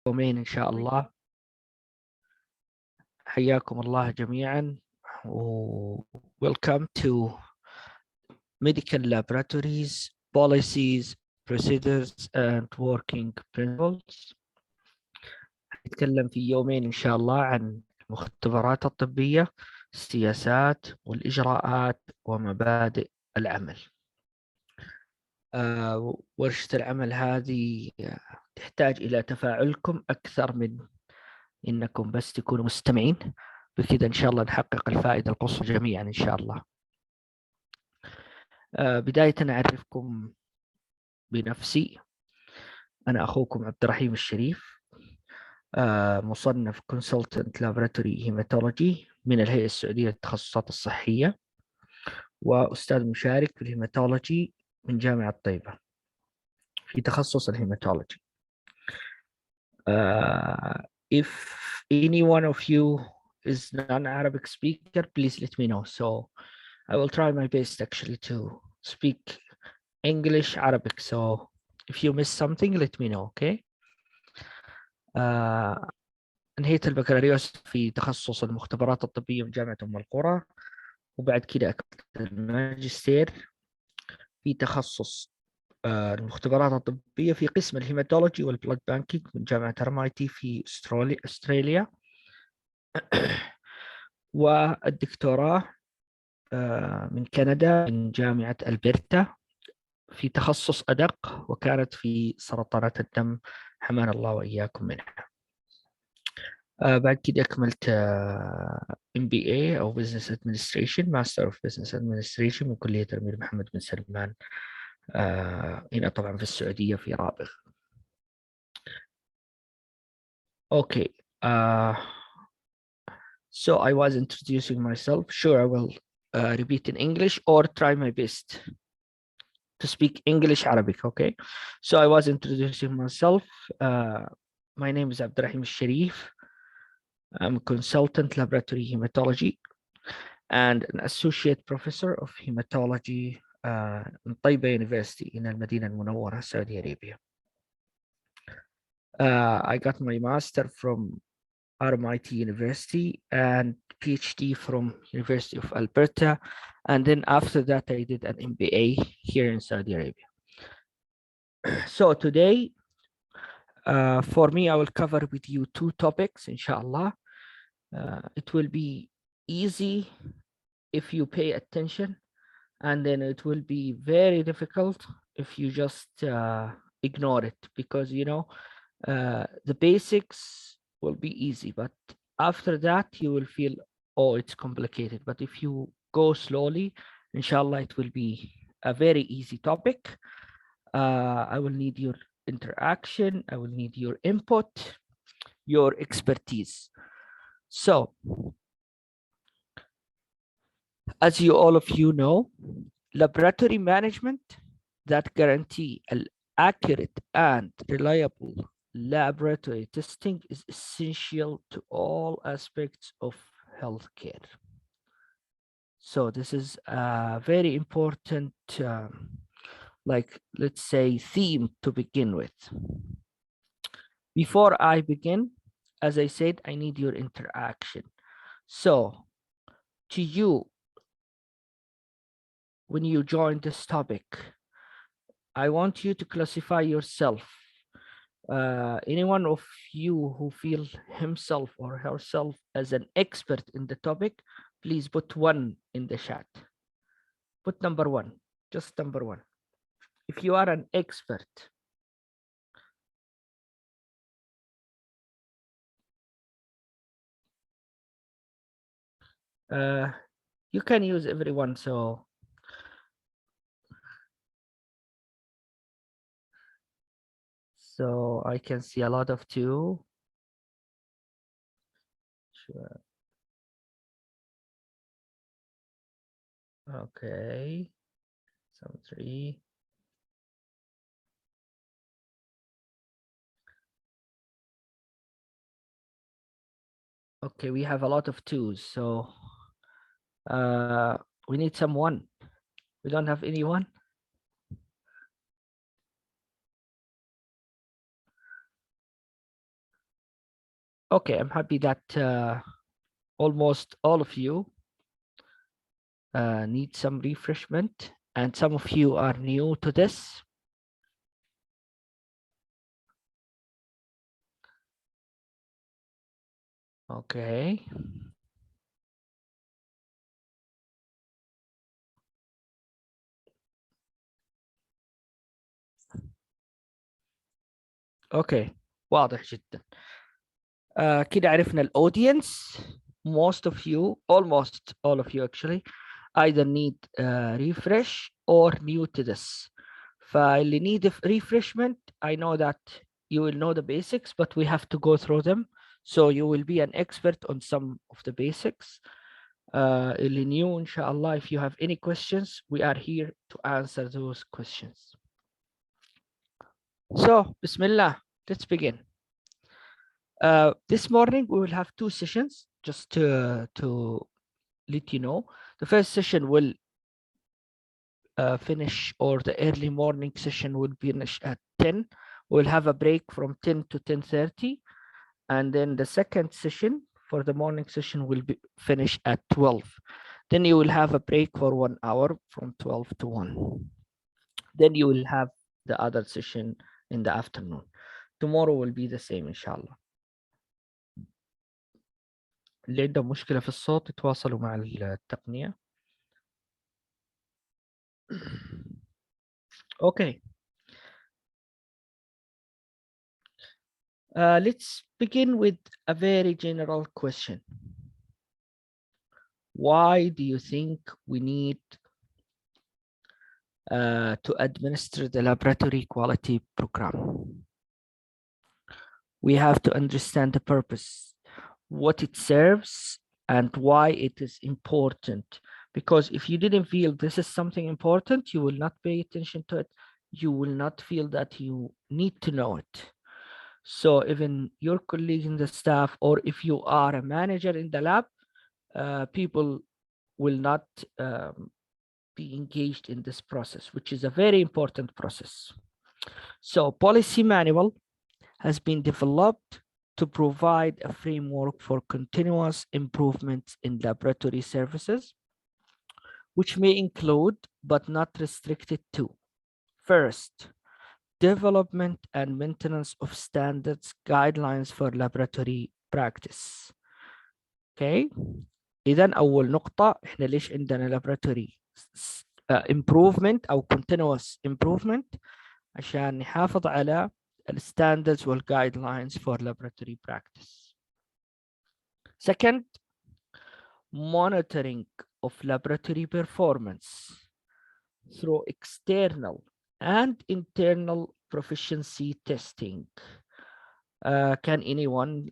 يومين إن شاء الله. حياكم الله جميعا و welcome to medical laboratories, policies, procedures and working principles. نتكلم في يومين إن شاء الله عن المختبرات الطبية، السياسات والإجراءات ومبادئ العمل. ورشة العمل هذه تحتاج إلى تفاعلكم أكثر من إنكم بس تكونوا مستمعين. بكذا إن شاء الله نحقق الفائدة القصوى جميعا إن شاء الله. بداية أعرفكم بنفسي. أنا أخوكم عبد الرحيم الشريف، مصنف Consultant Laboratory Hematology من الهيئة السعودية للتخصصات الصحية، وأستاذ مشارك في الهيماتولوجي من جامعة طيبة في تخصص الهيماتولوجي. If any one of you is non-Arabic speaker, please let me know. So I will try my best actually to speak English, Arabic. So if you miss something, let me know, okay? انهيت البكالوريوس في تخصص المختبرات الطبية من جامعة أم القرى، وبعد كده أكملت الماجستير في تخصص المختبرات الطبية في قسم الهيماتولوجي والبلاد بانكينج من جامعة RMIT في أستراليا. والدكتوراه من كندا من جامعة ألبرتا في تخصص أدق، وكانت في سرطانات الدم، حمانا الله وإياكم منها. بعد كده أكملت MBA أو Business Administration، Master of Business Administration من كلية الأمير محمد بن سلمان، هنا طبعا في السعودية في رابغ. Okay. So I was introducing myself. Sure, I will repeat in English or try my best to speak English, Arabic, okay? So I was introducing myself. My name is Abdurrahim Sharif. I'm a consultant laboratory hematology and an associate professor of hematology in Taiba University in Al-Madinah Al-Munawwarah, Saudi Arabia. I got my master from RMIT University and PhD from University of Alberta. And then after that, I did an MBA here in Saudi Arabia. So today, for me, I will cover with you two topics, inshallah. It will be easy if you pay attention, and then it will be very difficult if you just ignore it, because, you know, the basics will be easy, but after that you will feel, oh, it's complicated. But if you go slowly, inshallah, it will be a very easy topic. I will need your interaction. I will need your input, your expertise. So, as you all of you know, laboratory management that guarantee an accurate and reliable laboratory testing is essential to all aspects of healthcare. So this is a very important, like, let's say, theme to begin with. Before I begin, as I said, I need your interaction. So to you, when you join this topic, I want you to classify yourself. Any one of you who feel himself or herself as an expert in the topic, please put 1 in the chat. Put number 1, just number 1. If you are an expert. You can use everyone, so I can see a lot of 2. Sure. Okay, some 3. Okay, we have a lot of 2s, so we need some 1. We don't have anyone. Okay, I'm happy that almost all of you need some refreshment, and some of you are new to this. Okay. اوكي، واضح جدا. كده عرفنا الاودينس. Most of you, almost all of you actually, either need refresh or new to this. فاللي need refreshment, I know that you will know the basics, but we have to go through them. So you will be an expert on some of the basics. اللي new, inshallah, if you have any questions, we are here to answer those questions. So, Bismillah, let's begin. This morning we will have two sessions, just to let you know. The first session will finish, or the early morning session will finish at 10. We'll have a break from 10 to 10:30, and then the second session for the morning session will be finish at 12. Then you will have a break for 1 hour from 12 to 1. Then you will have the other session in the afternoon. Tomorrow will be the same, inshallah. اللي عنده مشكلة في الصوت يتواصلوا مع التقنية. Okay. Let's begin with a very general question. Why do you think we need to administer the laboratory quality program? We have to understand the purpose, what it serves, and why it is important. Because if you didn't feel this is something important, you will not pay attention to it. You will not feel that you need to know it. So even your colleagues in the staff, or if you are a manager in the lab, people will not be engaged in this process, which is a very important process. So policy manual has been developed to provide a framework for continuous improvements in laboratory services, which may include, but not restricted to, first, development and maintenance of standards guidelines for laboratory practice. Okay. إذا أول نقطة إحنا ليش عندنا laboratory improvement أو continuous improvement عشان نحافظ على standards وال guidelines for laboratory practice. Second, monitoring of laboratory performance through external and internal proficiency testing. Can anyone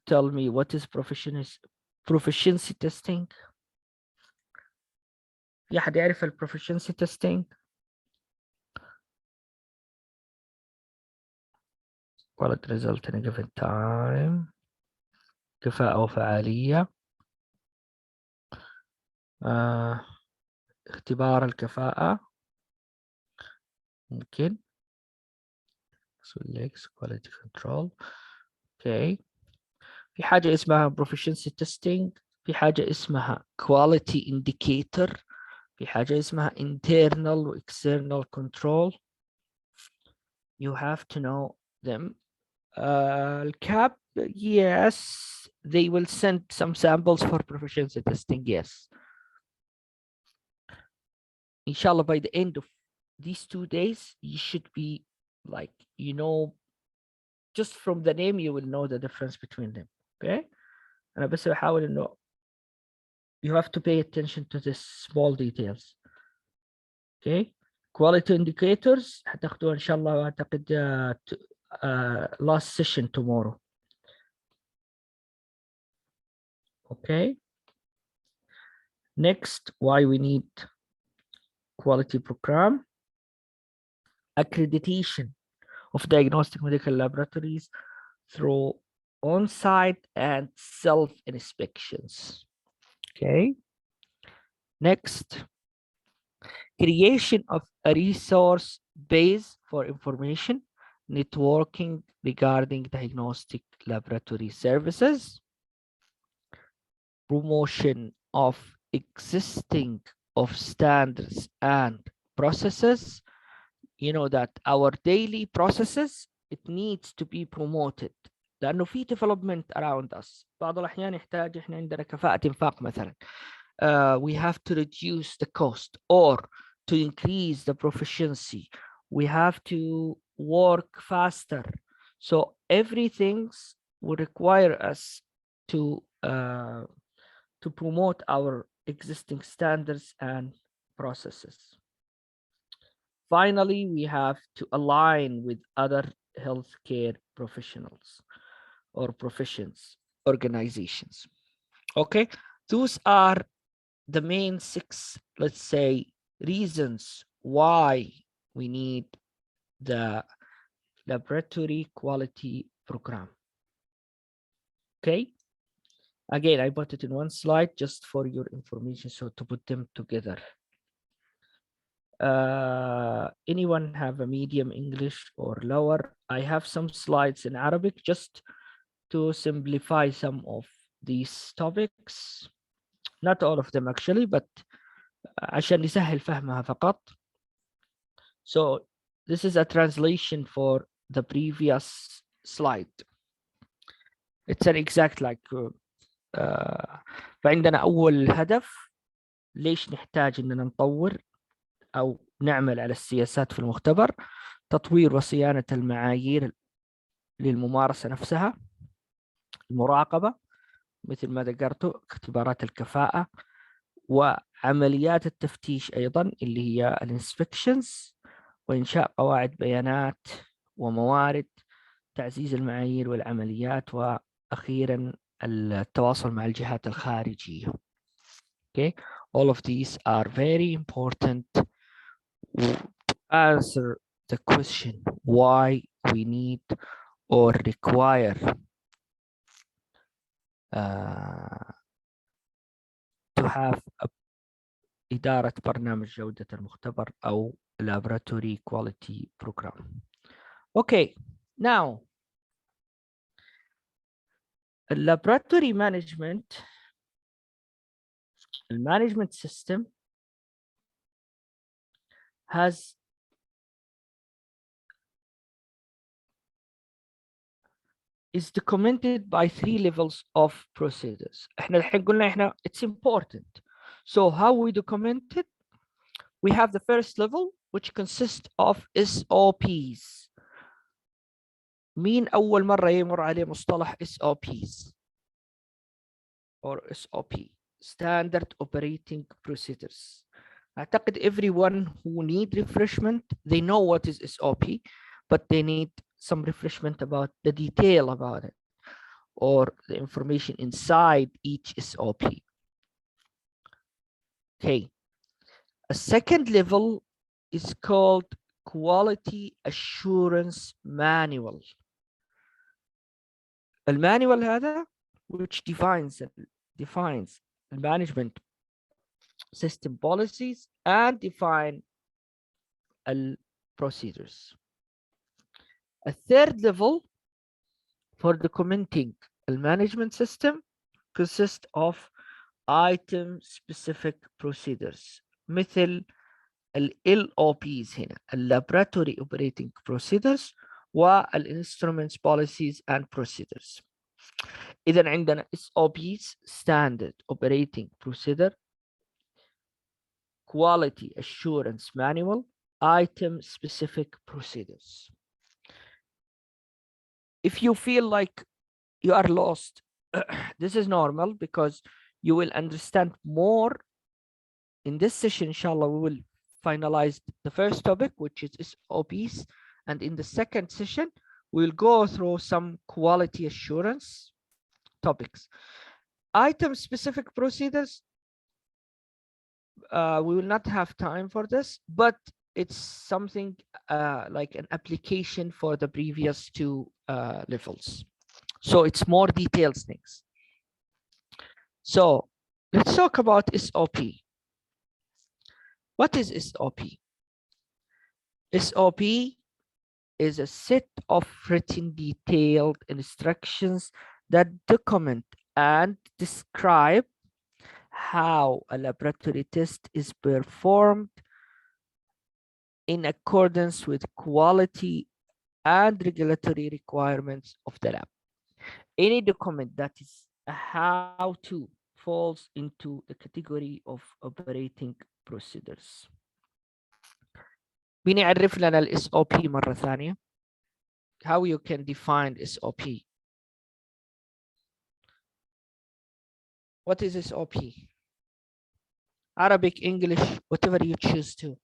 tell me what is proficiency testing? في أحد يعرف proficiency testing؟ quality result in a given time. كفاءة وفعالية. اختبار الكفاءة. ممكن. select quality control. Okay. في حاجة اسمها proficiency testing. في حاجة اسمها quality indicator. في حاجة اسمها internal و external control. You have to know them. CAP, yes, they will send some samples for proficiency testing, yes. Inshallah, by the end of these 2 days, you should be like, you know, just from the name, you will know the difference between them, okay? أنا بس بحاول إنه you have to pay attention to the small details, okay? Quality indicators هتاخدوها إن شاء الله أعتقد last session tomorrow. Okay. Next, why we need quality program. Accreditation of diagnostic medical laboratories through on-site and self-inspections. Okay. Next, creation of a resource base for information networking regarding diagnostic laboratory services, promotion of existing of standards and processes. You know that our daily processes, it needs to be promoted لأنه في development around us. بعض الأحيان يحتاج إحنا عندنا كفاءة إنفاق مثلا. We have to reduce the cost or to increase the proficiency. We have to work faster. So everything will require us to promote our existing standards and processes. Finally, we have to align with other healthcare professionals or professions, organizations. Okay, those are the main 6, let's say, reasons why we need the laboratory quality program. Okay, again, I put it in one slide just for your information, so to put them together. Anyone have a medium English or lower? I have some slides in Arabic just to simplify some of these topics. Not all of them actually, but عشان يسهل فهمها فقط. So this is a translation for the previous slide. It's an exact like فعندنا أول هدف ليش نحتاج إننا نطور أو نعمل على السياسات في المختبر، تطوير وصيانة المعايير للممارسة نفسها، المراقبة مثل ما ذكرت، اختبارات الكفاءة، وعمليات التفتيش أيضا اللي هي الانسبكشنز، وإنشاء قواعد بيانات وموارد، تعزيز المعايير والعمليات، وأخيرا التواصل مع الجهات الخارجية. Okay, all of these are very important to answer the question why we need or require to have إدارة برنامج جودة المختبر أو laboratory quality program. Okay, now laboratory management, the management system is documented by 3 levels of procedures. احنا الحين قلنا احنا it's important. So how we document it? We have the first level which consists of SOPs. مين أول مرة يمر عليه مصطلح SOPs or SOP, Standard Operating Procedures. أعتقد everyone who need refreshment, they know what is SOP, but they need some refreshment about the detail about it or the information inside each SOP. Okay. A second level is called Quality Assurance Manual. المانيوال هذا which defines management system policies and define procedures. A third level for documenting the management system consists of item specific procedures مثل LOPs هنا Laboratory Operating Procedures والinstruments policies and procedures. إذا عندنا SOPs Standard Operating Procedure, Quality Assurance Manual, Item Specific Procedures. If you feel like you are lost, this is normal because you will understand more in this session. Inshallah, we will finalize the first topic, which is SOPs, and in the second session we'll go through some quality assurance topics. Item specific procedures, we will not have time for this, but it's something like an application for the previous 2 levels. So it's more detailed things. So let's talk about SOP. What is SOP? SOP is a set of written detailed instructions that document and describe how a laboratory test is performed in accordance with quality and regulatory requirements of the lab. Any document that is a how-to falls into the category of operating procedures. مين يعرف لنا ال SOP مرة ثانية؟ How you can define SOP? What is SOP? Arabic, English, whatever you choose to.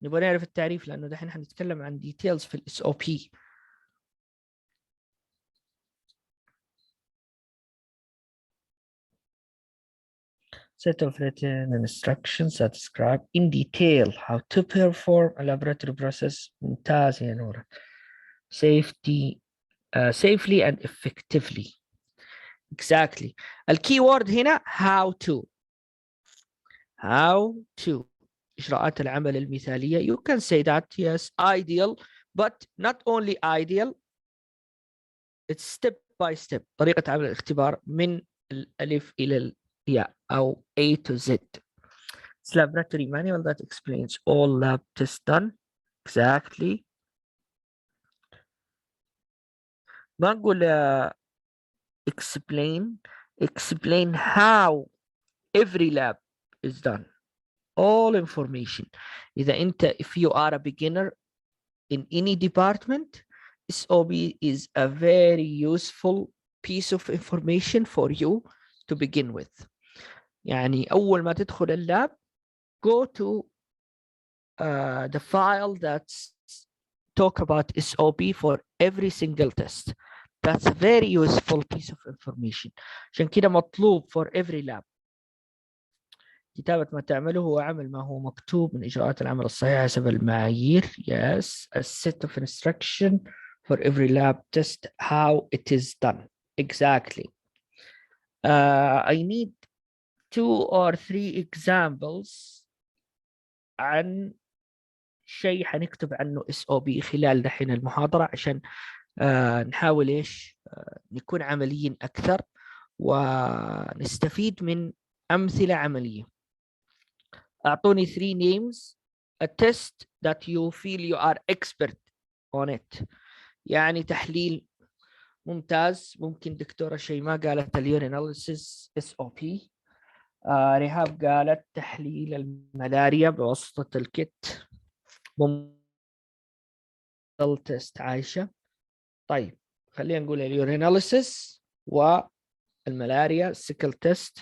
نبغى نعرف التعريف لأنه دحين حنتكلم عن details في ال SOP. Set of written instructions that describe in detail how to perform a laboratory process. ممتاز يا نورة. Safely and effectively. Exactly. الكي وورد هنا how to. إجراءات العمل المثالية. You can say that, yes, ideal, but not only ideal, it's step by step. طريقة عمل الاختبار من الألف إلى الياء أو A to Z. It's laboratory manual that explains all lab tests done. Exactly. ما نقول explain how every lab is done. All information. إذا أنت if you are a beginner in any department, SOB is a very useful piece of information for you to begin with. يعني أول ما تدخل اللاب go to the file that's talk about SOP for every single test. That's a very useful piece of information. عشان كده مطلوب for every lab. كتابة ما تعمله هو عمل ما هو مكتوب من إجراءات العمل الصحيحة حسب المعايير. Yes, a set of instruction for every lab test, how it is done. Exactly. I need 2 or 3 examples عن شيء حنكتب عنه SOP خلال دحين المحاضرة عشان نحاول إيش نكون عمليين أكثر ونستفيد من أمثلة عملية. أعطوني 3 names a test that you feel you are expert on it. يعني تحليل ممتاز. ممكن دكتورة شيماء قالت اليوريناليسيس SOP. رهاب قالت تحليل الملاريا بواسطة الكت. تيست عايشة. طيب خلينا نقول اليوريناليسيس والملاريا سيكل تيست.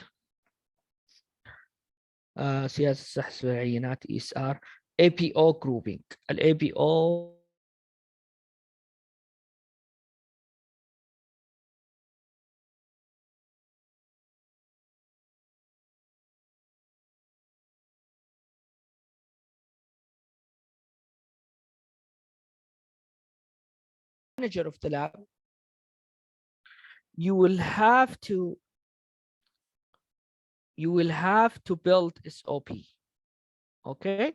سياسة سحب العينات ESR APO grouping. ال APO manager of the lab, you will have to build SOP. Okay,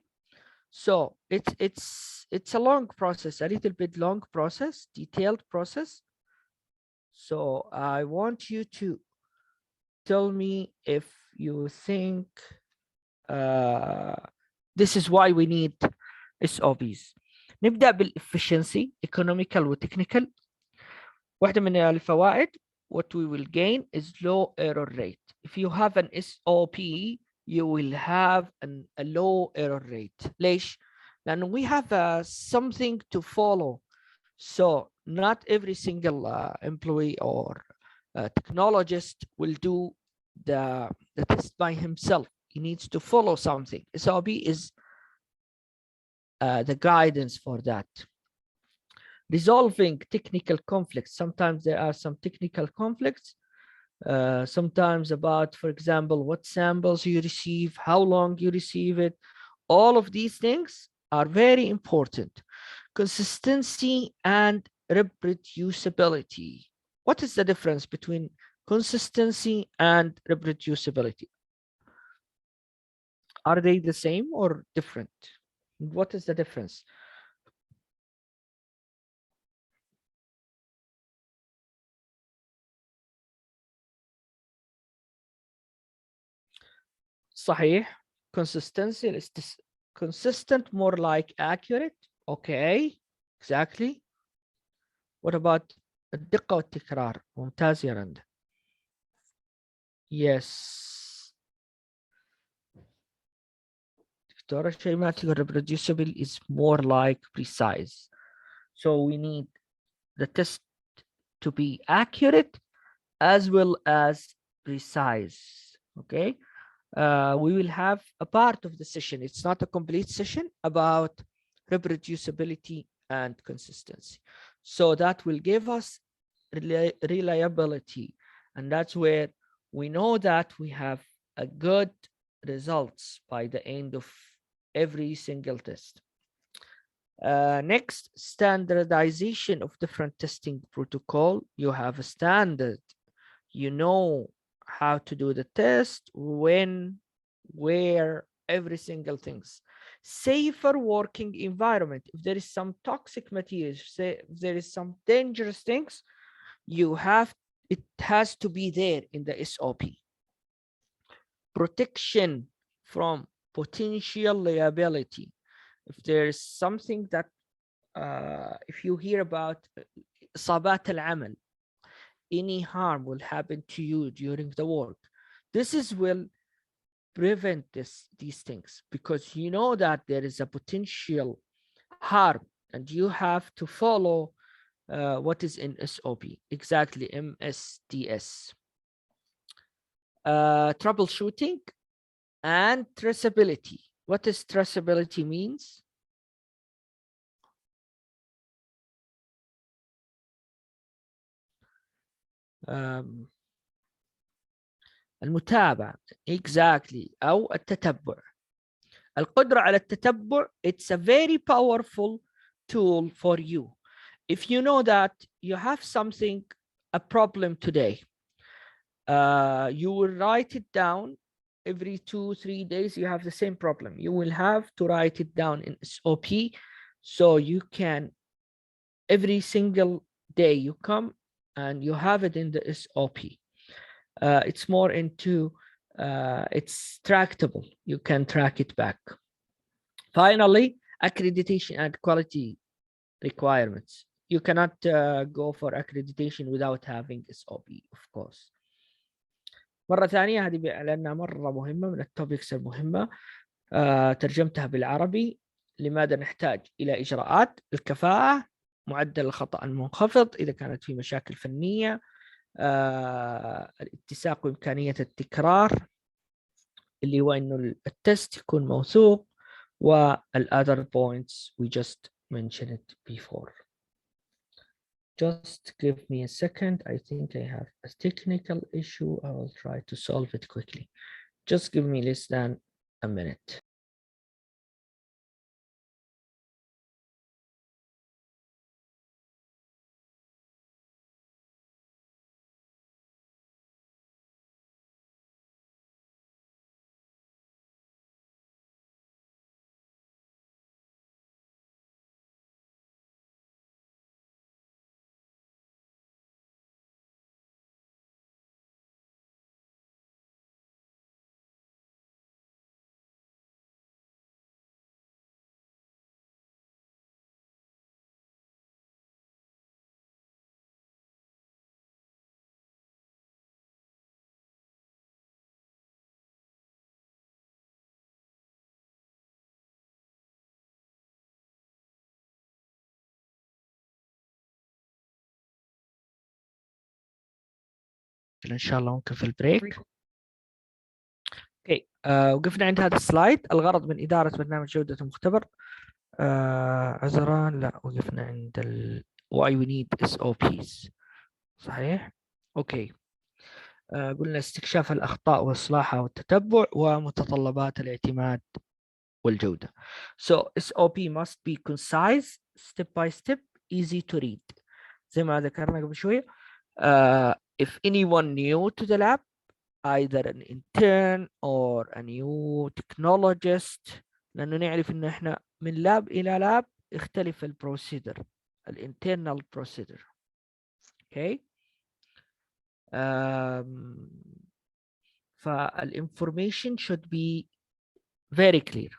so it's a long process, a little bit long process, detailed process. So I want you to tell me if you think this is why we need SOPs. نبدأ بالefficiency, economical وتكنيكال. واحدة من الفوائد what we will gain is low error rate. If you have an SOP, you will have a low error rate. ليش؟ لأنه we have something to follow. So not every single employee or technologist will do the test by himself. He needs to follow something. SOP is the guidance for that. Resolving technical conflicts. Sometimes there are some technical conflicts. Sometimes about, for example, what samples you receive, how long you receive it. All of these things are very important. Consistency and reproducibility. What is the difference between consistency and reproducibility? Are they the same or different? What is the difference? صحيح. consistency consistent more like accurate. Okay, exactly. What about الدقة والتكرار؟ ممتاز يا رند. Yes. دكتورة شيماء تقول reproducible is more like precise. So we need the test to be accurate as well as precise. Okay. We will have a part of the session. It's not a complete session about reproducibility and consistency. So that will give us reliability. And that's where we know that we have a good results by the end of every single test. Next, standardization of different testing protocol. You have a standard. You know how to do the test, when, where, every single things. Safer working environment. If there is some toxic materials, say if there is some dangerous things, it has to be there in the SOP. Protection from potential liability. If there is something that if you hear about إصابات العمل, any harm will happen to you during the work, this will prevent these things, because you know that there is a potential harm and you have to follow what is in SOP, exactly MSDS. Troubleshooting and traceability. What is traceability means? المتابعة exactly أو التتبع. القدرة على التتبع, it's a very powerful tool for you. If you know that you have something, a problem today, you will write it down. Every 2-3 days you have the same problem, you will have to write it down in SOP, so you can every single day you come and you have it in the SOP. It's more into it's tractable, you can track it back. Finally, accreditation and quality requirements. You cannot go for accreditation without having SOP, of course. مرة ثانية هذه لأنها مرة مهمة من التوبكس المهمة. ترجمتها بالعربي. لماذا نحتاج إلى إجراءات الكفاءة، معدل الخطأ المنخفض إذا كانت في مشاكل فنية، الاتساق وإمكانية التكرار اللي هو إنه التست يكون موثوق، والother points we just mentioned it before. Just give me a second. I think I have a technical issue. I will try to solve it quickly. Just give me less than a minute. إن شاء الله ممكن في البريك. اوكي وقفنا عند هذا السلايد. الغرض من إدارة برنامج جودة المختبر. عذرا، لا وقفنا عند why we need SOPs. صحيح. اوكي. قلنا استكشاف الأخطاء وإصلاحها والتتبع ومتطلبات الاعتماد والجودة. So SOP must be concise, step by step, easy to read. زي ما ذكرنا قبل شوية. If anyone new to the lab, either an intern or a new technologist, لأنه نعرف إنه إحنا من لاب إلى لاب يختلف البروسيدر، الانترنال بروسيدر. Okay. فالinformation should be very clear.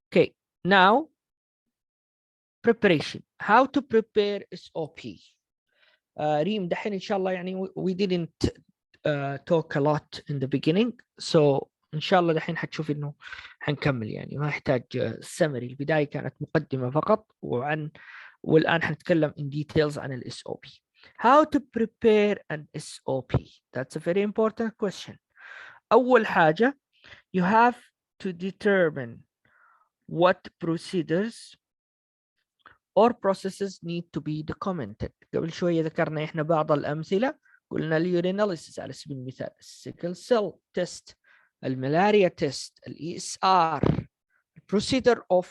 Okay, now preparation. How to prepare SOP. ريم دحين إن شاء الله يعني we didn't talk a lot in the beginning, so إن شاء الله دحين حتشوف إنه حنكمل يعني ما يحتاج summary. البداية كانت مقدمة فقط والآن حنتكلم in details عن ال SOP. How to prepare an SOP? That's a very important question. أول حاجة you have to determine what procedures or processes need to be documented. قبل شوية ذكرنا إحنا بعض الأمثلة، قلنا اليوريناليسيس على سبيل المثال، السيكل سيل تيست، الملاريا تيست، الESR، procedure of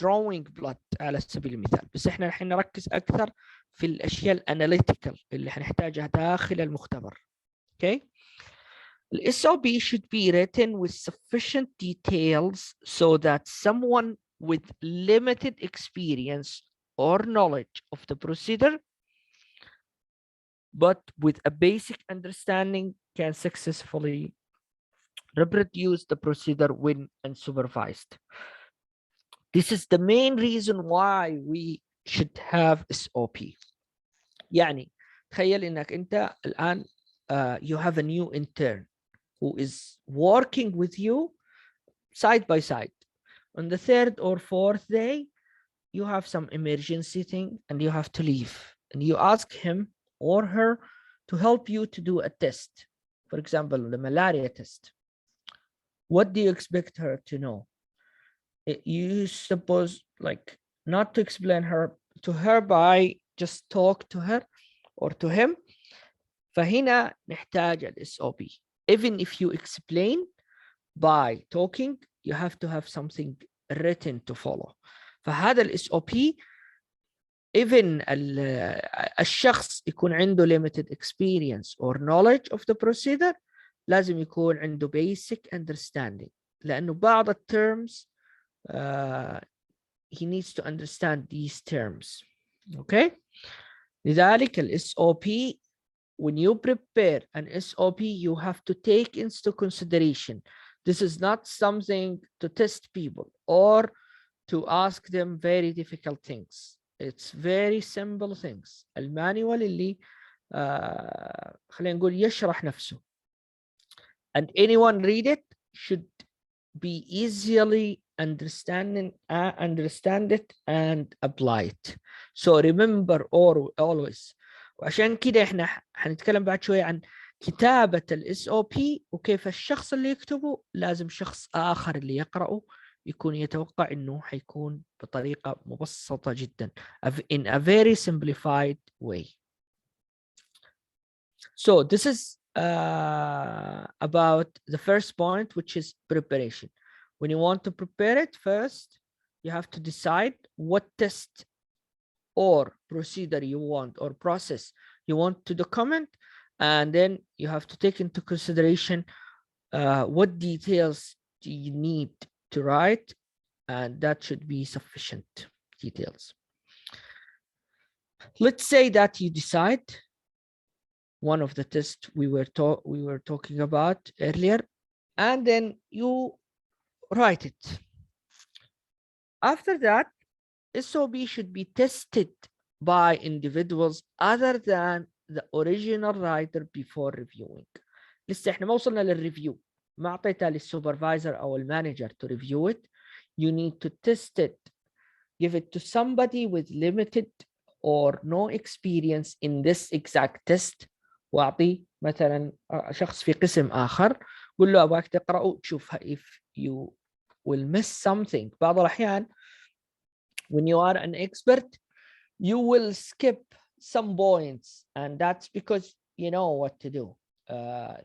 drawing blood على سبيل المثال. بس إحنا الحين نركز أكثر في الأشياء الأناليتيكال اللي حنحتاجها داخل المختبر. Okay. The SOP should be written with sufficient details so that someone with limited experience or knowledge of the procedure, but with a basic understanding, can successfully reproduce the procedure when unsupervised. This is the main reason why we should have SOP. يعني تخيل إنك أنت الآن you have a new intern who is working with you side by side. On the third or fourth day, you have some emergency thing and you have to leave. And you ask him or her to help you to do a test. For example, the malaria test. What do you expect her to know? You suppose like not to explain to her by just talk to her or to him. فهنا نحتاج ال SOP. Even if you explain by talking, you have to have something written to follow. فهذا ال SOP even الشخص يكون عنده limited experience or knowledge of the procedure لازم يكون عنده basic understanding، لأنه بعض terms he needs to understand these terms. Okay. لذلك ال SOP, when you prepare an SOP, you have to take into consideration. This is not something to test people or to ask them very difficult things. It's very simple things. المانيوال اللي خلينا نقول يشرح نفسه. And anyone read it should be easily understand it and apply it. So remember always. وعشان كده احنا حنتكلم بعد شوية عن كتابة ال SOP وكيف الشخص اللي يكتبه لازم شخص آخر اللي يقرأه يكون يتوقع إنه حيكون بطريقة مبسطة جدا in a very simplified way. So this is about the first point, which is preparation. When you want to prepare it, first you have to decide what test or procedure you want or process you want to document, and then you have to take into consideration what details do you need to write, and that should be sufficient details. Let's say that you decide one of the tests we were talking about earlier, and then you write it. After that, SOP should be tested by individuals other than the original writer before reviewing. لسه احنا ما وصلنا للريفيو، ما اعطيتها للسوبرفايزر او المانجر to review it. You need to test it, give it to somebody with limited or no experience in this exact test. واعطي مثلا شخص في قسم اخر قول له ابغاك تقرأه تشوفها if you will miss something. بعض الأحيان when you are an expert you will skip some points, and that's because you know what to do.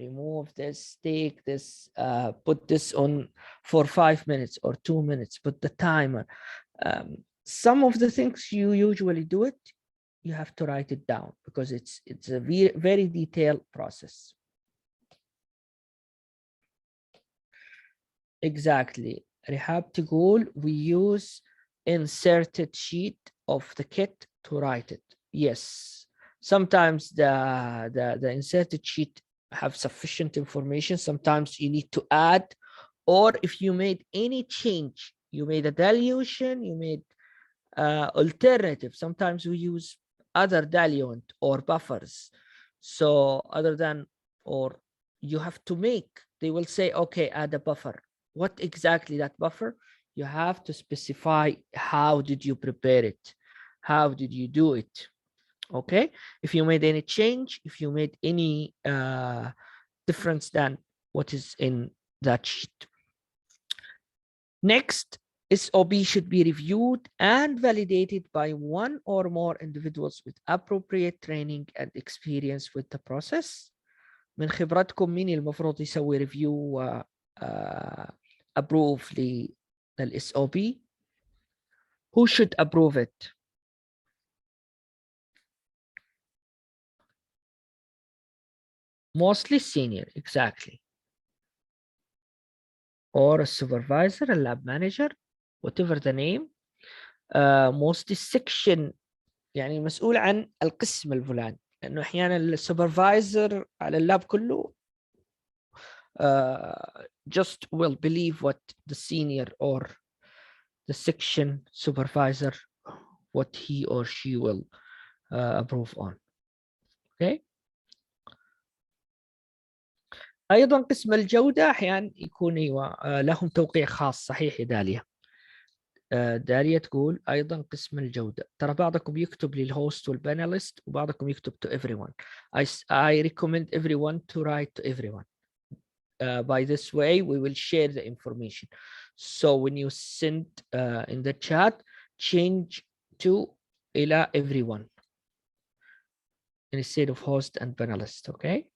Remove this, take this, put this on for 5 minutes or 2 minutes, put the timer. Some of the things you usually do it, you have to write it down because it's a very detailed process. Exactly. Rehab تقول we use inserted sheet of the kit to write it. Yes, sometimes the inserted sheet have sufficient information. Sometimes you need to add, or if you made any change, you made a dilution, you made alternative. Sometimes we use other diluent or buffers. So other than, or you have to make, they will say, okay, add a buffer. What exactly that buffer? You have to specify how did you prepare it? How did you do it? Okay. If you made any change, if you made any difference than what is in that sheet. Next, SOP should be reviewed and validated by one or more individuals with appropriate training and experience with the process. من خبرتكم مين المفروض يسوي ريفيو approve لل SOP? Who should approve it? Mostly senior, exactly. Or a supervisor, a lab manager, whatever the name. Mostly section, يعني مسؤول عن القسم الفلاني، لانه احيانا السوبرفايزر على اللاب كله just will believe what the senior or the section supervisor, what he or she will approve on. Okay. ايضا قسم الجوده احيانا يكون لهم توقيع خاص، صحيح يا داليا؟ داليا تقول ايضا قسم الجوده، ترى بعضكم يكتب للهوست والباناليست وبعضكم يكتب to everyone. I recommend everyone to write to everyone. By this way we will share the information. So when you send in the chat, change to إلى everyone instead of host and panelist. Okay.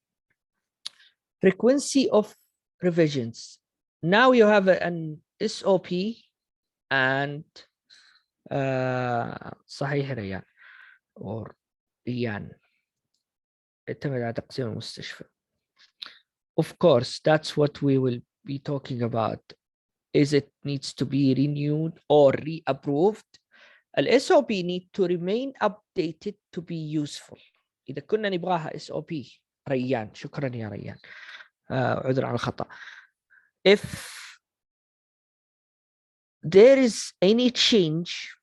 Frequency of revisions. Now you have an SOP and صحيح ريان or ريان اعتمد على تقسيم المستشفى. Of course, that's what we will be talking about. Is it needs to be renewed or reapproved? ال SOP need to remain updated to be useful. إذا كنا نبغاها SOP ريان، شكرا يا ريان، عذر على الخطأ. If there is any change,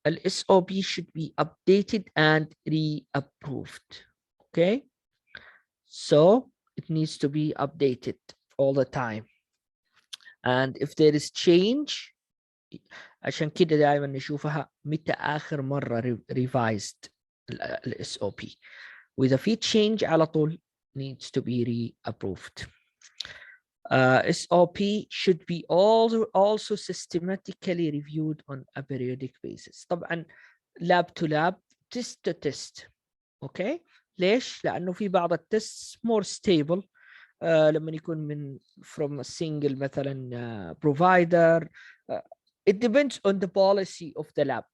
ال SOP should be updated and reapproved. Okay, so it needs to be updated all the time. And if there is change، عشان كده دائما نشوفها متى آخر مرة revised ال SOP، وإذا في change على طول needs to be reapproved. SOP should be also systematically reviewed on a periodic basis. طبعا lab to lab, test to test. Okay. ليش؟ لأنه في بعض التست more stable لما يكون من from a single مثلا provider. It depends on the policy of the lab.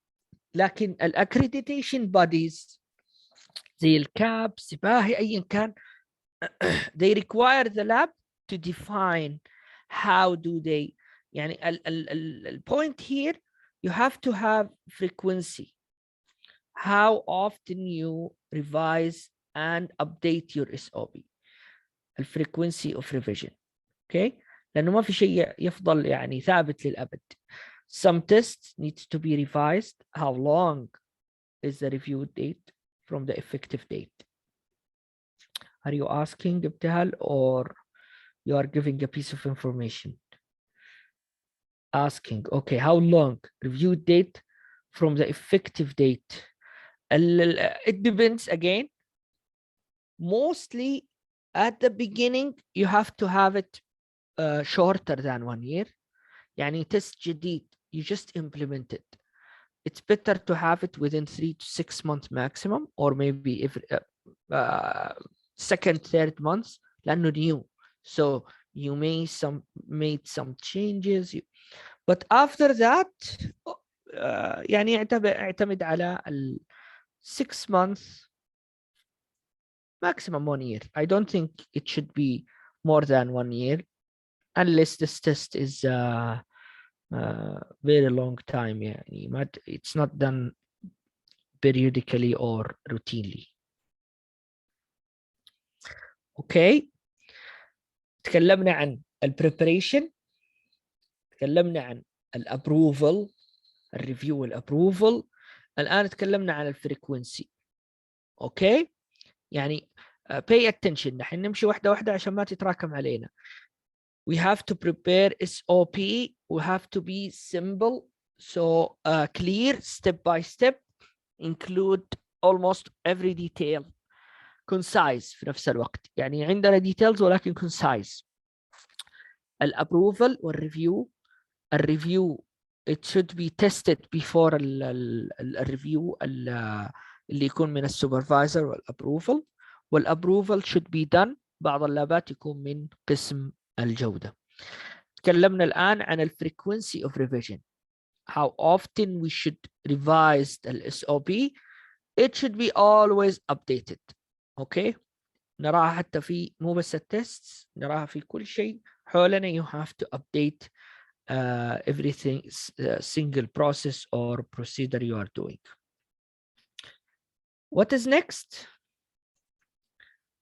لكن accreditation bodies زي الكاب سباهي أيا كان they require the lab to define how do they، يعني ال point here you have to have frequency, how often you revise and update your SOP، الفريكونسي of revision. okay، لأنه ما في شيء يفضل يعني ثابت للأبد. Some tests needs to be revised. How long is the review date from the effective date? Are you asking Ibtihal or you are giving a piece of information? Asking. Okay, how long? Review date from the effective date. It depends again. Mostly at the beginning you have to have it shorter than 1 year. يعني test جديد you just implement it. It's better to have it within 3 to 6 months maximum, or maybe if second, third months, لأنه new. So you made some changes. But after that يعني يعتمد على 6 months maximum 1 year. I don't think it should be more than 1 year unless this test is very long time. يعني it's not done periodically or routinely. اوكي. تكلمنا عن البريبريشن، تكلمنا عن الابروفل، الريفيو والابروفل. الان تكلمنا عن الفريكونسي. اوكي، يعني pay attention، نحن نمشي واحده واحده عشان ما تتراكم علينا. We have to prepare SOP. We have to be simple, so clear, step by step, include almost every detail, concise في نفس الوقت. يعني عندنا details ولكن concise. الابروفل والريفيو. الريفيو it should be tested before الريفيو اللي يكون من السوبرفايزر والابروفل. والابروفل should be done، بعض اللابات يكون من قسم الجودة. تكلمنا الآن عن الفريكونسي of revision. How often we should revise the SOP. It should be always updated. اوكي، نراها حتى في مو بس التست، نراها في كل شيء حولنا. You have to update everything, single process or procedure you are doing. What is next?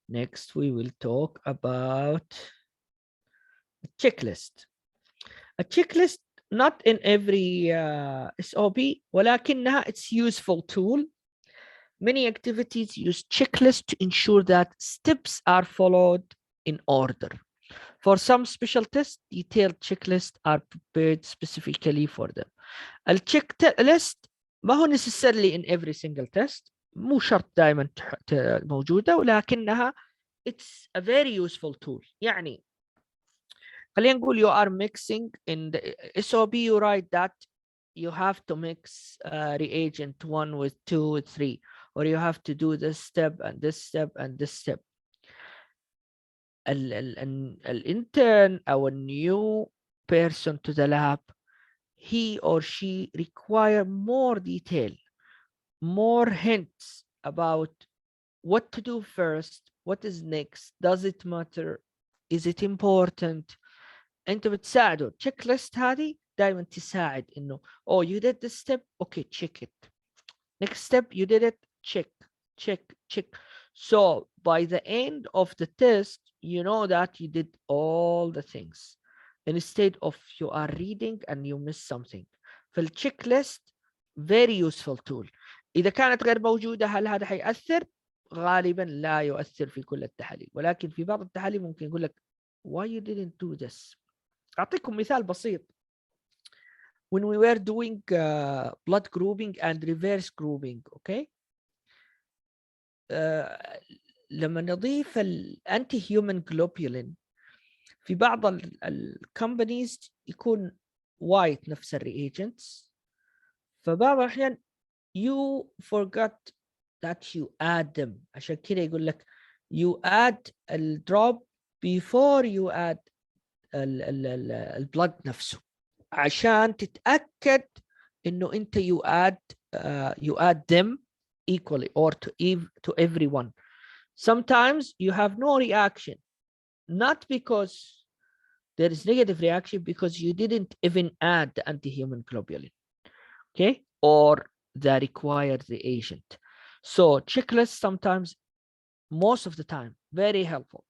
Next we will talk about a checklist. A checklist not in every SOP ولكنها it's useful tool. Many activities use checklists to ensure that steps are followed in order. For some special tests, detailed checklists are prepared specifically for them. الchecklist ما هو necessarily in every single test، مو شرط دائما موجودة، ولكنها it's a very useful tool. يعني خلينا نقول you are mixing in the SOP, you write that you have to mix reagent 1 with 2 with 3, or you have to do this step and this step and this step. الintern or a new person to the lab, he or she require more detail, more hints about what to do first, what is next, does it matter, is it important. انت بتساعده. تشيك ليست هذه دائما تساعد انه oh you did this step, okay check it, next step you did it, check check check. So by the end of the test you know that you did all the things instead of you are reading and you miss something. فالتشيك ليست very useful tool. اذا كانت غير موجوده هل هذا حيأثر؟ غالبا لا يؤثر في كل التحاليل، ولكن في بعض التحاليل ممكن يقول لك why you didn't do this. أعطيكم مثال بسيط. When we were doing blood grouping and reverse grouping, okay, لما نضيف الانتي هيومن جلوبولين في بعض الكومبانيز يكون وايت نفس الرياجنتس، فبعض الأحيان you forgot that you add them. عشان كده يقول لك you add الدروب before you add البلد نفسه، عشان تتأكد انه انت you add them equally or to everyone. Sometimes you have no reaction, not because there is negative reaction, because you didn't even add the anti-human globulin, okay, or the required reagent. So checklists sometimes, most of the time, very helpful.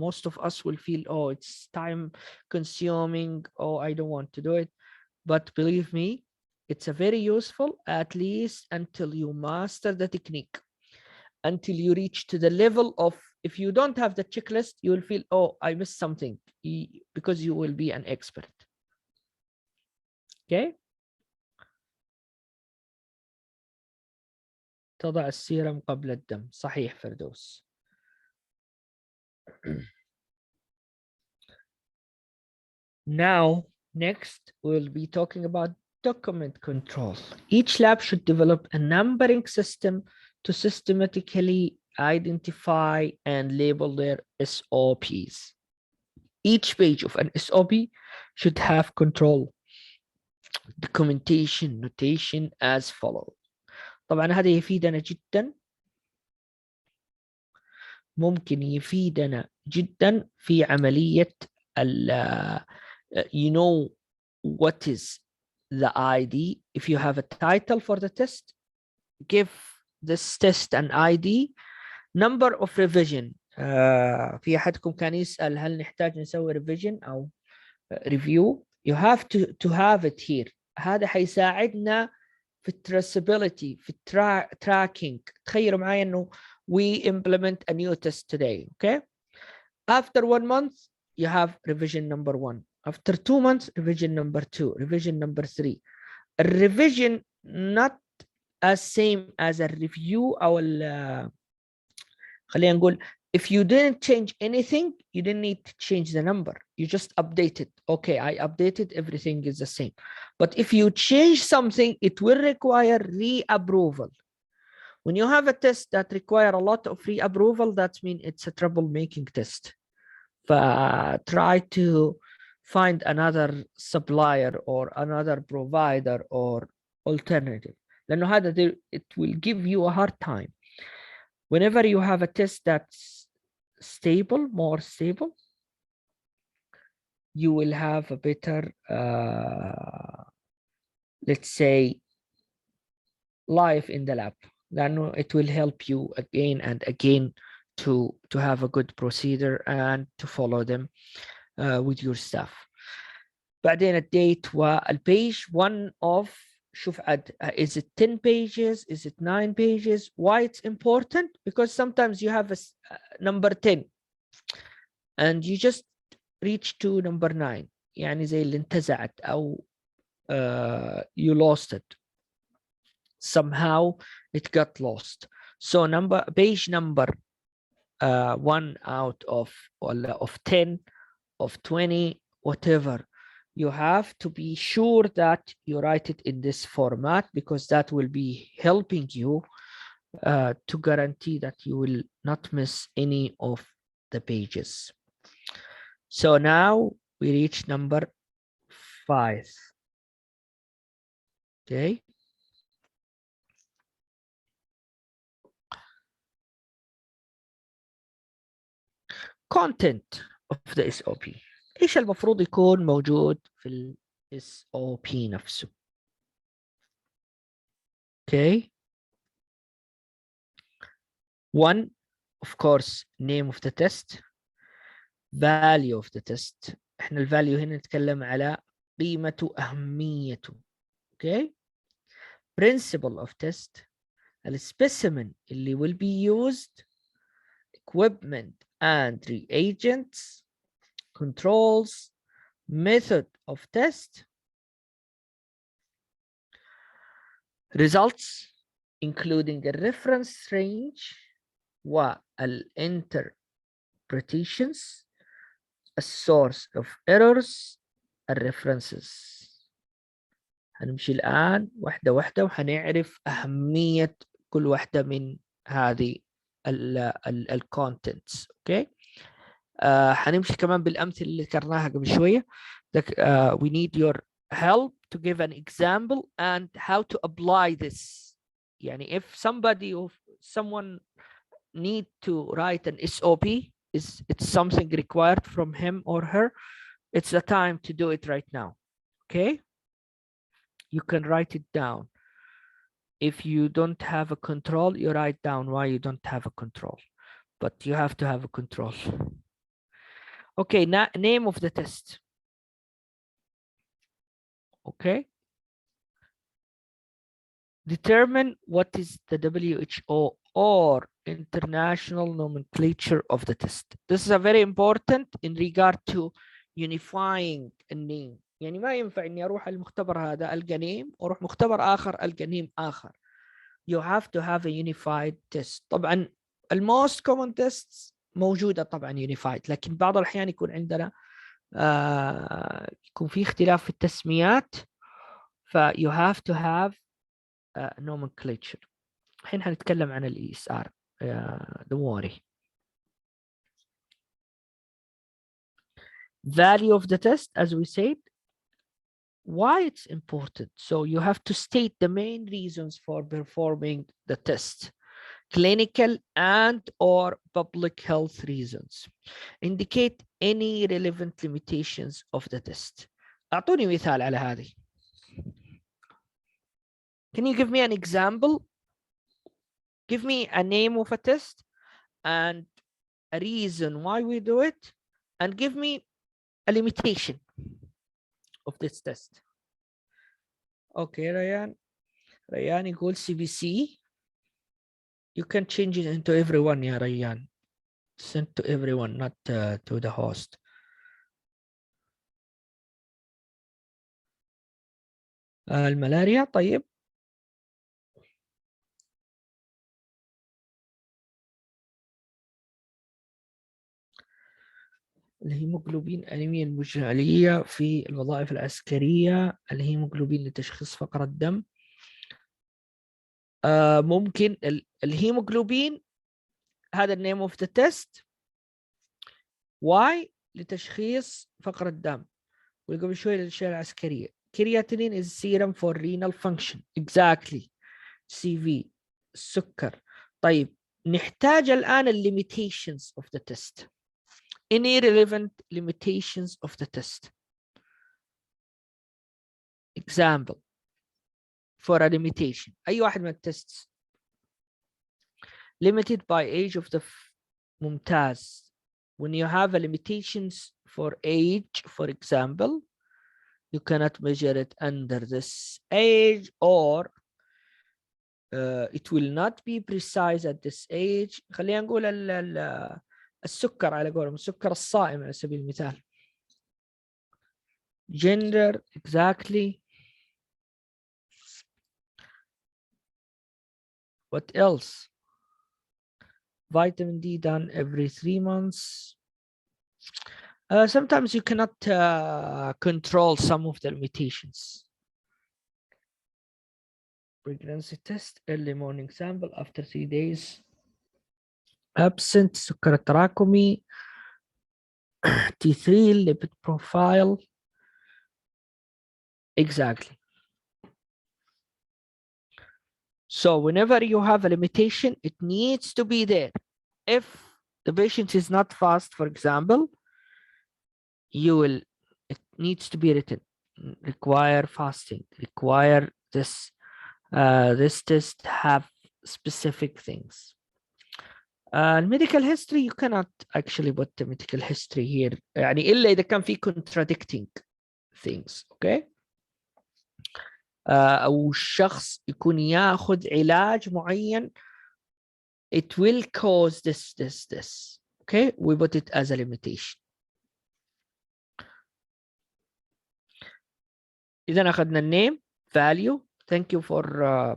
Most of us will feel, oh, it's time consuming, oh, I don't want to do it. But believe me, it's a very useful, at least until you master the technique, until you reach to the level of, if you don't have the checklist, you will feel, oh, I missed something, because you will be an expert. Okay. تضع السيرم قبل الدم، صحيح فردوس. Now, next, we'll be talking about document control. Each lab should develop a numbering system to systematically identify and label their SOPs. Each page of an SOP should have control documentation notation as follows. طبعا هذا يفيدنا جدا، ممكن يفيدنا جدا في عملية you know what is the ID. If you have a title for the test, give this test an ID, number of revision, في أحدكم كان يسأل هل نحتاج نسوي ريفيجن أو ريفيو؟ you have to have it here. هذا حيساعدنا في التراسابيلتي، في التراكينج. تخيلوا معي انه we implement a new test today. Okay, after 1 month you have revision number 1, after 2 months revision number 2, revision number 3. الريفيجن not as same as a review او خلينا نقول if you didn't change anything you didn't need to change the number, you just update it. Okay, I updated, everything is the same. But if you change something it will require reapproval. When you have a test that require a lot of reapproval, that means it's a troublemaking test. Try to find another supplier or another provider or alternative. لأنه هذا it will give you a hard time. Whenever you have a test that's stable, more stable, you will have a better, let's say, life in the lab. Then it will help you again and again to have a good procedure and to follow them with your staff. بعدين الديت والبيج. one of شوف عاد is it 10 pages, is it 9 pages? Why it's important? Because sometimes you have a number 10 and you just reach to number 9 يعني زي اللي انتزعت أو you lost it somehow, it got lost. So page number 1 out of 10 of 20 whatever, you have to be sure that you write it in this format because that will be helping you to guarantee that you will not miss any of the pages. So now we reach number 5. Okay, content of the SOP. ايش المفروض يكون موجود في ال SOP نفسه؟ Okay, one, of course, name of the test, value of the test. احنا الفاليو هنا نتكلم على قيمته، أهميته. Okay, principle of test, السبيسيمن اللي will be used, equipment and reagents, controls, method of test, results including the reference range والinterpretations, a source of errors, الreferences. هنمشي الآن واحدة واحدة وحنعرف أهمية كل واحدة من هذه الكونتنتس. اوكي، حنمشي كمان بالأمثلة اللي ذكرناها قبل شوية. We need your help to give an example and how to apply this. يعني if someone need to write an SOP, it's something required from him or her, it's the time to do it right now. Okay, you can write it down. If you don't have a control, you write down why you don't have a control, but you have to have a control. Okay, now name of the test. Okay, determine what is the WHO or international nomenclature of the test. This is a very important in regard to unifying a name. يعني ما ينفع اني اروح المختبر هذا القى نيم واروح مختبر اخر القى نيم اخر. You have to have a unified test. طبعا most common tests موجودة طبعا unified، لكن بعض الأحيان يكون عندنا يكون في اختلاف في التسميات، ف you have to have nomenclature. الحين حنتكلم عن ال ESR. don't worry. Value of the test, as we said, why it's important. So you have to state the main reasons for performing the test. Clinical and or public health reasons. Indicate any relevant limitations of the test. أعطوني مثال على هذه. Can you give me an example? Give me a name of a test and a reason why we do it, and give me a limitation of this test. Okay, Ryan يقول CBC. You can change it into everyone يا Ryan. Send to everyone, not to the host. الملاريا طيب. الهيموغلوبين أنيميا المجهرية في الوظائف العسكرية. الهيموغلوبين لتشخيص فقر الدم. ممكن الهيموغلوبين هذا النيم اوف ذا تيست. واي لتشخيص فقر الدم. وقبل شوي للأشياء العسكرية. كرياتينين is serum for renal function. Exactly. CV. السكر. طيب نحتاج الآن limitations of the test. Any relevant limitations of the test. Example for a limitation. أي واحد من التست. Limited by age of the ممتاز. When you have a limitations for age, for example, you cannot measure it under this age, or it will not be precise at this age. خلينا نقول السكر على قولهم، السكر الصائم على سبيل المثال. Gender, exactly. What else? Vitamin D done every 3 months. Sometimes you cannot control some of the limitations. Pregnancy test, early morning sample after 3 days. Absent, سكر التراكمي. T3, lipid profile. Exactly. So whenever you have a limitation, it needs to be there. If the patient is not fast, for example, it needs to be written. Require fasting, require this. This test have specific things. Medical history, you cannot actually put the medical history here. يعني إلا إذا كان في contradicting things. Okay. أو الشخص يكون ياخذ علاج معين. It will cause this. Okay. We put it as a limitation. إذا أخذنا النame, value. Thank you for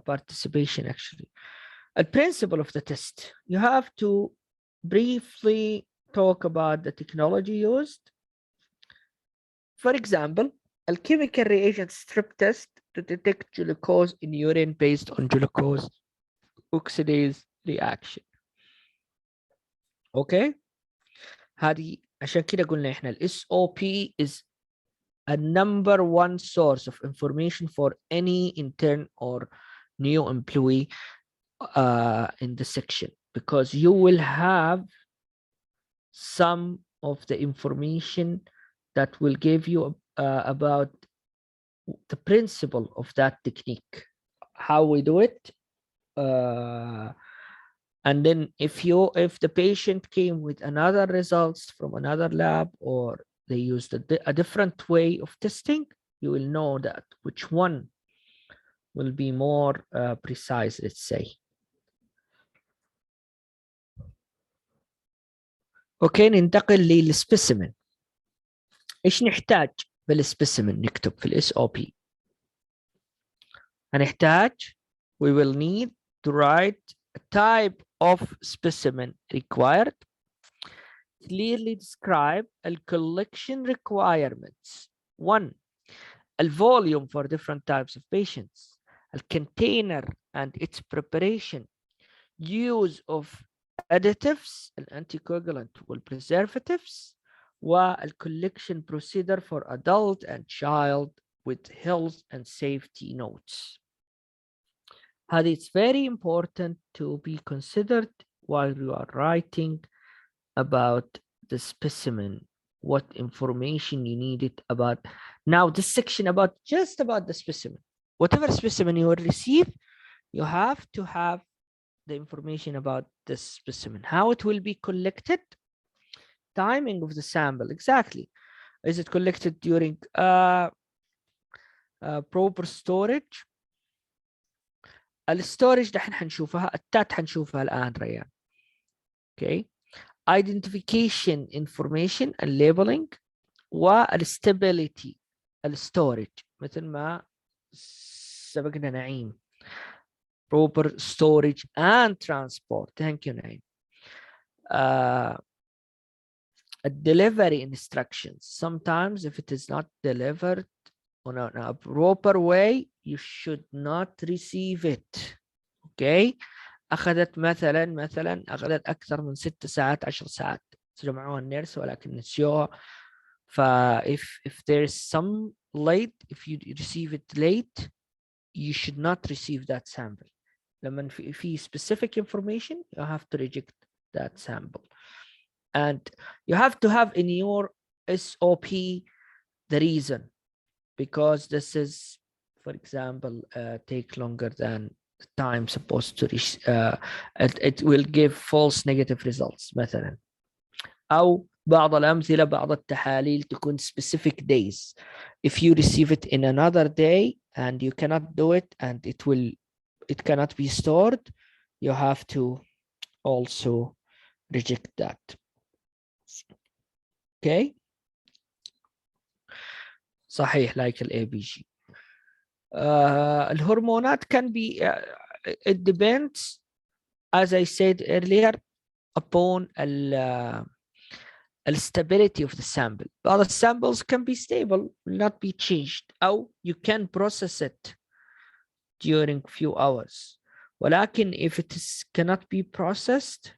participation actually. A principle of the test. You have to briefly talk about the technology used. For example, a chemical reagent strip test to detect glucose in urine based on glucose oxidase reaction. Okay. هذه عشان كده قلنا احنا ال SOP is a number one source of information for any intern or new employee in the section, because you will have some of the information that will give you about the principle of that technique, how we do it, and then if the patient came with another results from another lab, or they used a different way of testing, you will know that which one will be more precise, let's say. اوكي ننتقل للسبيسيمن. ايش نحتاج بالسبيسيمن نكتب في الاس او بي؟ هنحتاج we will need to write a type of specimen required, clearly describe the collection requirements. 1. A volume for different types of patients, a container and its preparation, use of additives, anticoagulant والpreservatives, والcollection procedure for adult and child with health and safety notes. It's very important to be considered while you are writing about the specimen, what information you needed about. Now this section just about the specimen. Whatever specimen you will receive, you have to have the information about this specimen, how it will be collected, timing of the sample exactly. Is it collected during proper storage؟ الستورج دحين حنشوفها، التات حنشوفها الآن ريان. اوكي. identification information and labeling والstability الستورج مثل ما سبقنا نعيم. proper storage and transport. Thank you نعيم. delivery instructions. Sometimes if it is not delivered on a proper way, you should not receive it. Okay. أخذت مثلا أخذت أكثر من 6 ساعات 10 ساعات جمعوها النيرس ولكن نسيوها. if there is some late, if you receive it late, you should not receive that sample. لما في specific information, you have to reject that sample. And you have to have in your SOP the reason, because this is, for example, take longer than the time supposed to reach, it will give false negative results مثلا. أو بعض الأمثلة بعض التحاليل تكون specific days. If you receive it in another day and you cannot do it and it cannot be stored, you have to also reject that. Okay. صحيح like ال ABG. الهرمونات can be, it depends, as I said earlier, upon the stability of the sample. بعض samples can be stable, will not be changed, أو you can process it during few hours. ولكن if it cannot be processed,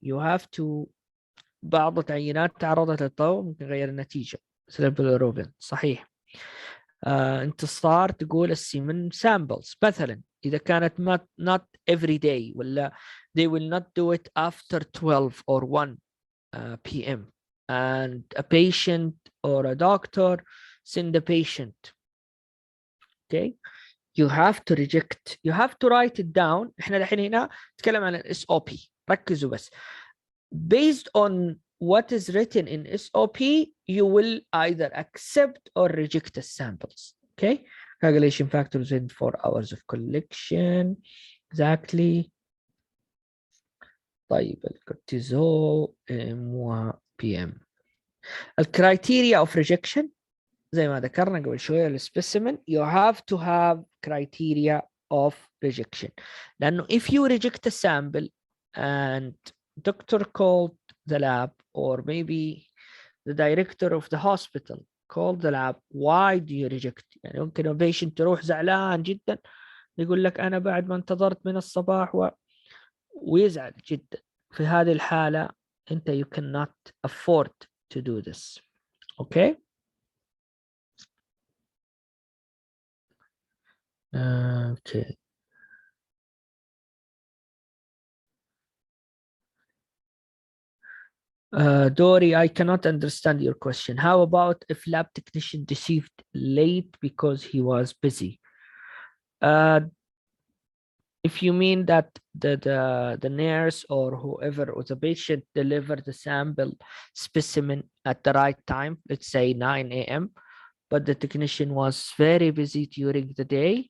you have to, بعض العينات تعرضت للضوء ممكن يغير النتيجة مثل البيليروبين. صحيح. انتصار تقول السيمن samples مثلا إذا كانت not every day ولا they will not do it after 12 or 1 p.m. and a patient or a doctor send the patient. Okay. You have to reject, you have to write it down. احنا الحين هنا نتكلم عن ال SOP، ركزوا بس. Based on what is written in SOP, you will either accept or reject the samples. Okay. Coagulation factors in 4 hours of collection. Exactly. طيب الكورتيزول PM. الكرايتيريا of rejection زي ما ذكرنا قبل شوية السبيسيمن you have to have criteria of rejection. لأنه if you reject a sample and doctor called the lab or maybe the director of the hospital called the lab, why do you reject؟ يعني ممكن patient تروح زعلان جدا يقول لك أنا بعد ما انتظرت من الصباح ويزعل جدا. في هذه الحالة أنت you cannot afford to do this. Okay. Okay. Dory, I cannot understand your question. How about if lab technician received late because he was busy? If you mean that the nurse or whoever or the patient delivered the sample specimen at the right time, let's say 9 a.m., but the technician was very busy during the day,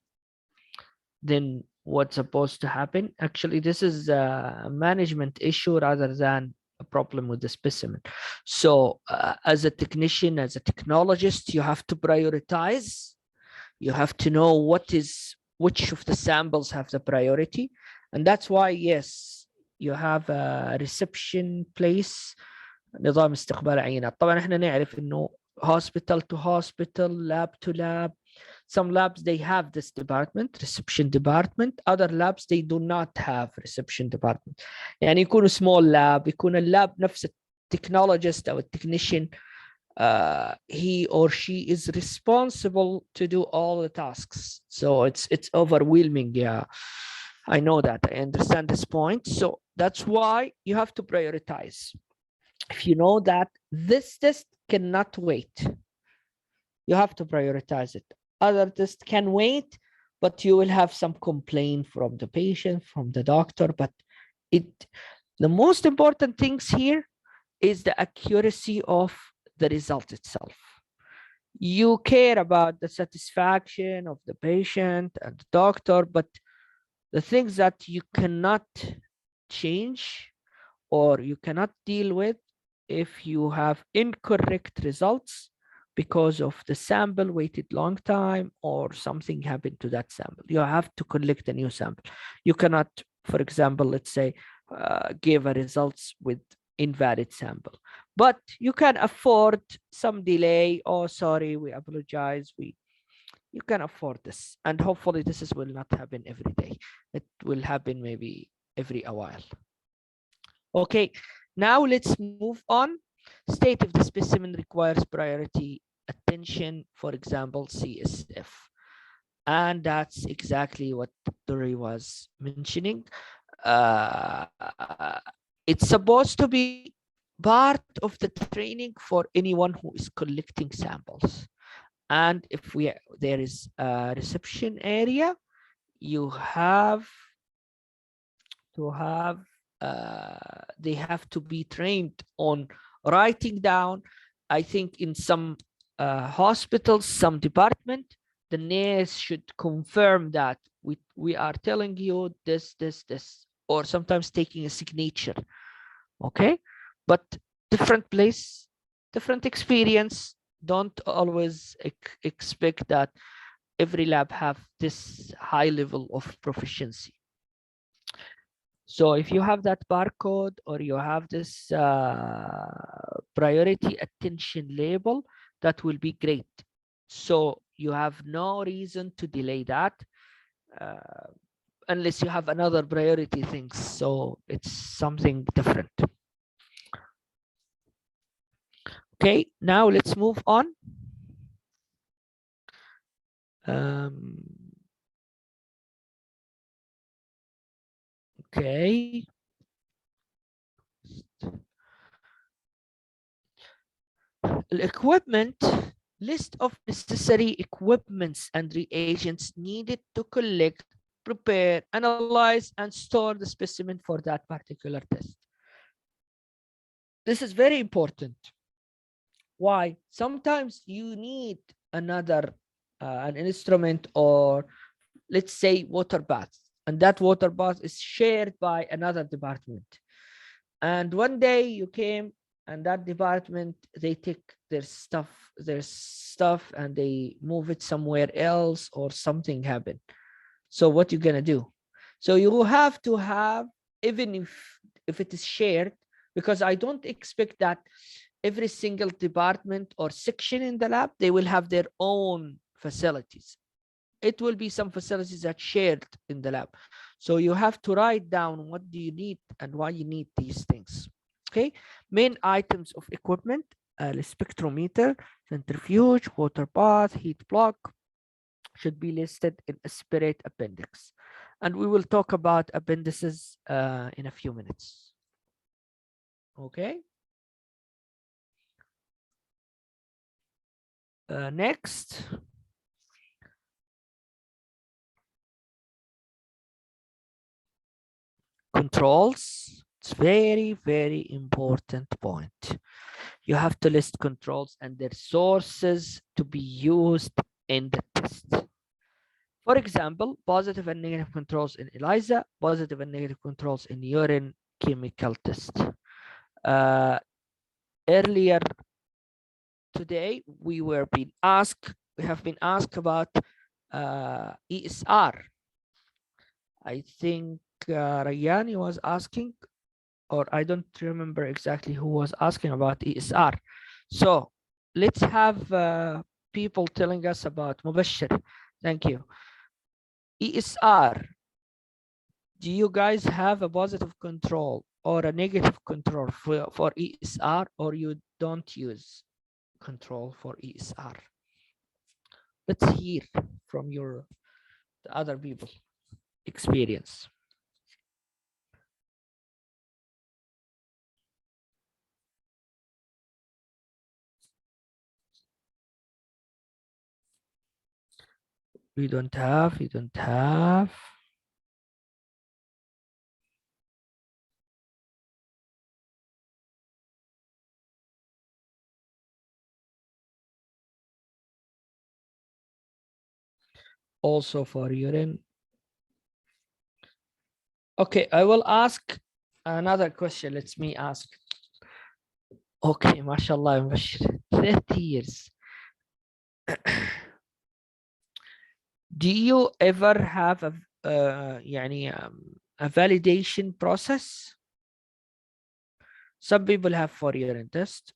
then what's supposed to happen? Actually, this is a management issue rather than a problem with the specimen. So as a technician, as a technologist, you have to prioritize. You have to know which of the samples have the priority. And that's why, yes, you have a reception place, نظام استقبال عينات. طبعا احنا نعرف انه hospital to hospital, lab to lab. Some labs, they have this department, reception department. Other labs, they do not have reception department. يعني يكونوا small lab، يكون اللاب نفس التكنولوجيست أو التكنيشن he or she is responsible to do all the tasks. So it's overwhelming. Yeah, I know that. I understand this point. So that's why you have to prioritize. If you know that this test cannot wait, you have to prioritize it. Other tests can wait, but you will have some complaint from the patient, from the doctor, but The most important things here is the accuracy of the result itself. You care about the satisfaction of the patient and the doctor, but the things that you cannot change or you cannot deal with if you have incorrect results because of the sample waited long time or something happened to that sample. You have to collect a new sample. You cannot, for example, let's say, give a results with invalid sample, but you can afford some delay. Oh, sorry, we apologize. You can afford this, and hopefully will not happen every day. It will happen maybe every a while. Okay, now let's move on. State of the specimen requires priority attention, for example, CSF. And that's exactly what Dori was mentioning. Uh, it's supposed to be part of the training for anyone who is collecting samples. And if there is a reception area, you have to have they have to be trained on writing down. I think in some hospitals, some department, the nurse should confirm that we are telling you this, or sometimes taking a signature. Okay, but different place, different experience. Don't always expect that every lab have this high level of proficiency. So if you have that barcode or you have this priority attention label, that will be great. So you have no reason to delay that uh, unless you have another priority things. So it's something different. Okay, now let's move on. Um, okay. Equipment, list of necessary equipments and reagents needed to collect, prepare, analyze, and store the specimen for that particular test. This is very important. Why? Sometimes you need another an instrument, or let's say water bath, and that water bath is shared by another department. And one day you came, and that department, they take their stuff and they move it somewhere else, or something happened. So what you gonna do? So you have to have, even if it is shared, because I don't expect that every single department or section in the lab, they will have their own facilities. It will be some facilities that shared in the lab. So you have to write down what do you need and why you need these things. Okay, main items of equipment: spectrometer, centrifuge, water bath, heat block should be listed in a separate appendix. And we will talk about appendices in a few minutes. Okay. Next, controls. It's very, very important point. You have to list controls and their sources to be used in the test. For example, positive and negative controls in ELISA, positive and negative controls in urine chemical test. Uh, Earlier today, we have been asked about ESR. I think Rayani was asking, or I don't remember exactly who was asking about ESR. So let's have people telling us about Mubashir. Thank you. ESR, do you guys have a positive control or a negative control for ESR, or you don't use control for ESR? Let's hear from the other people experience. We don't have, you don't have. also for urine. Okay, I will ask another question. Let me ask. Okay, mashallah, 30 years. Do you ever have a validation process? Some people have for urine test.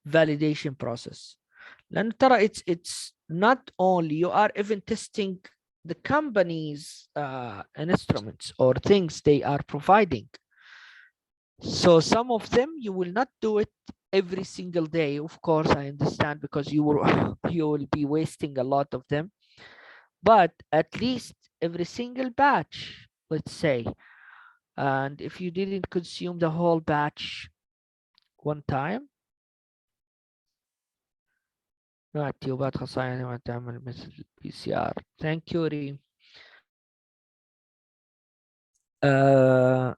Validation process. لأن ترى it's not only you are even testing the company's instruments or things they are providing. So some of them you will not do it every single day. Of course, I understand because you will be wasting a lot of them. But at least every single batch, let's say, and if you didn't consume the whole batch one time, تيوبات خصائص ما تعمل مثل PCR. Thank you, Reem. Uh,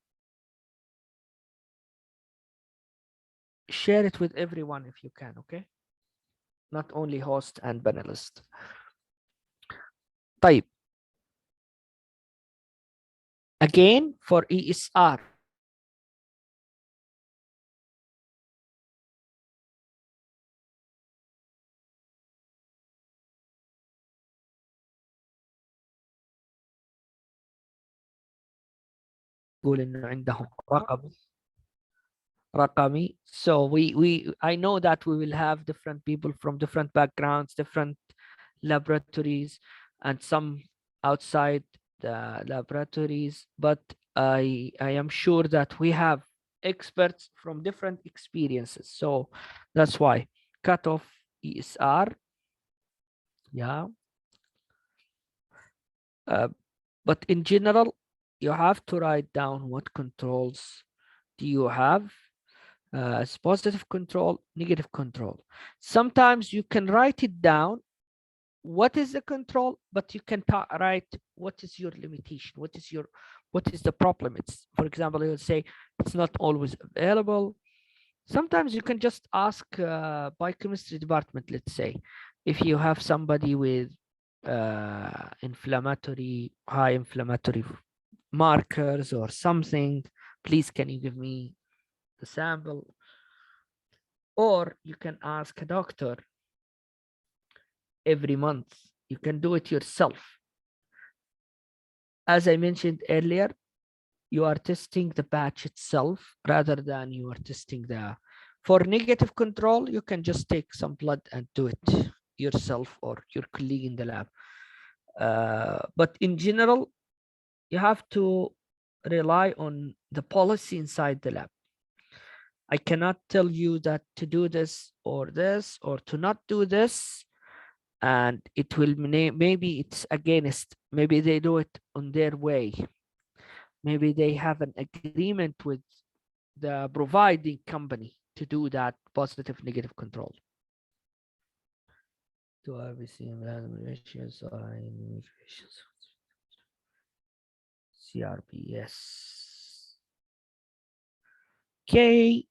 share it with everyone if you can, okay? Not only host and panelist. طيب. Again, for ESR. يقول إنه عندهم رقمي. So I know that we will have different people from different backgrounds, different laboratories, and some outside the laboratories, but I am sure that we have experts from different experiences. So that's why cutoff ESR. Yeah. But in general, you have to write down what controls do you have. Positive control, negative control. Sometimes you can write it down what is the control, but you can write what is your limitation, what is the problem. It's, for example, you would say it's not always available. Sometimes you can just ask biochemistry department, let's say, if you have somebody with high inflammatory markers or something, please can you give me the sample? Or you can ask a doctor every month. You can do it yourself. As I mentioned earlier, you are testing the batch itself rather than you are testing for negative control, you can just take some blood and do it yourself or your colleague in the lab. But in general, you have to rely on the policy inside the lab. I cannot tell you that to do this or to not do this, and it will maybe it's against, maybe they do it on their way. Maybe they have an agreement with the providing company to do that positive negative control. Do RBC ratios or CRP? Yes. Okay,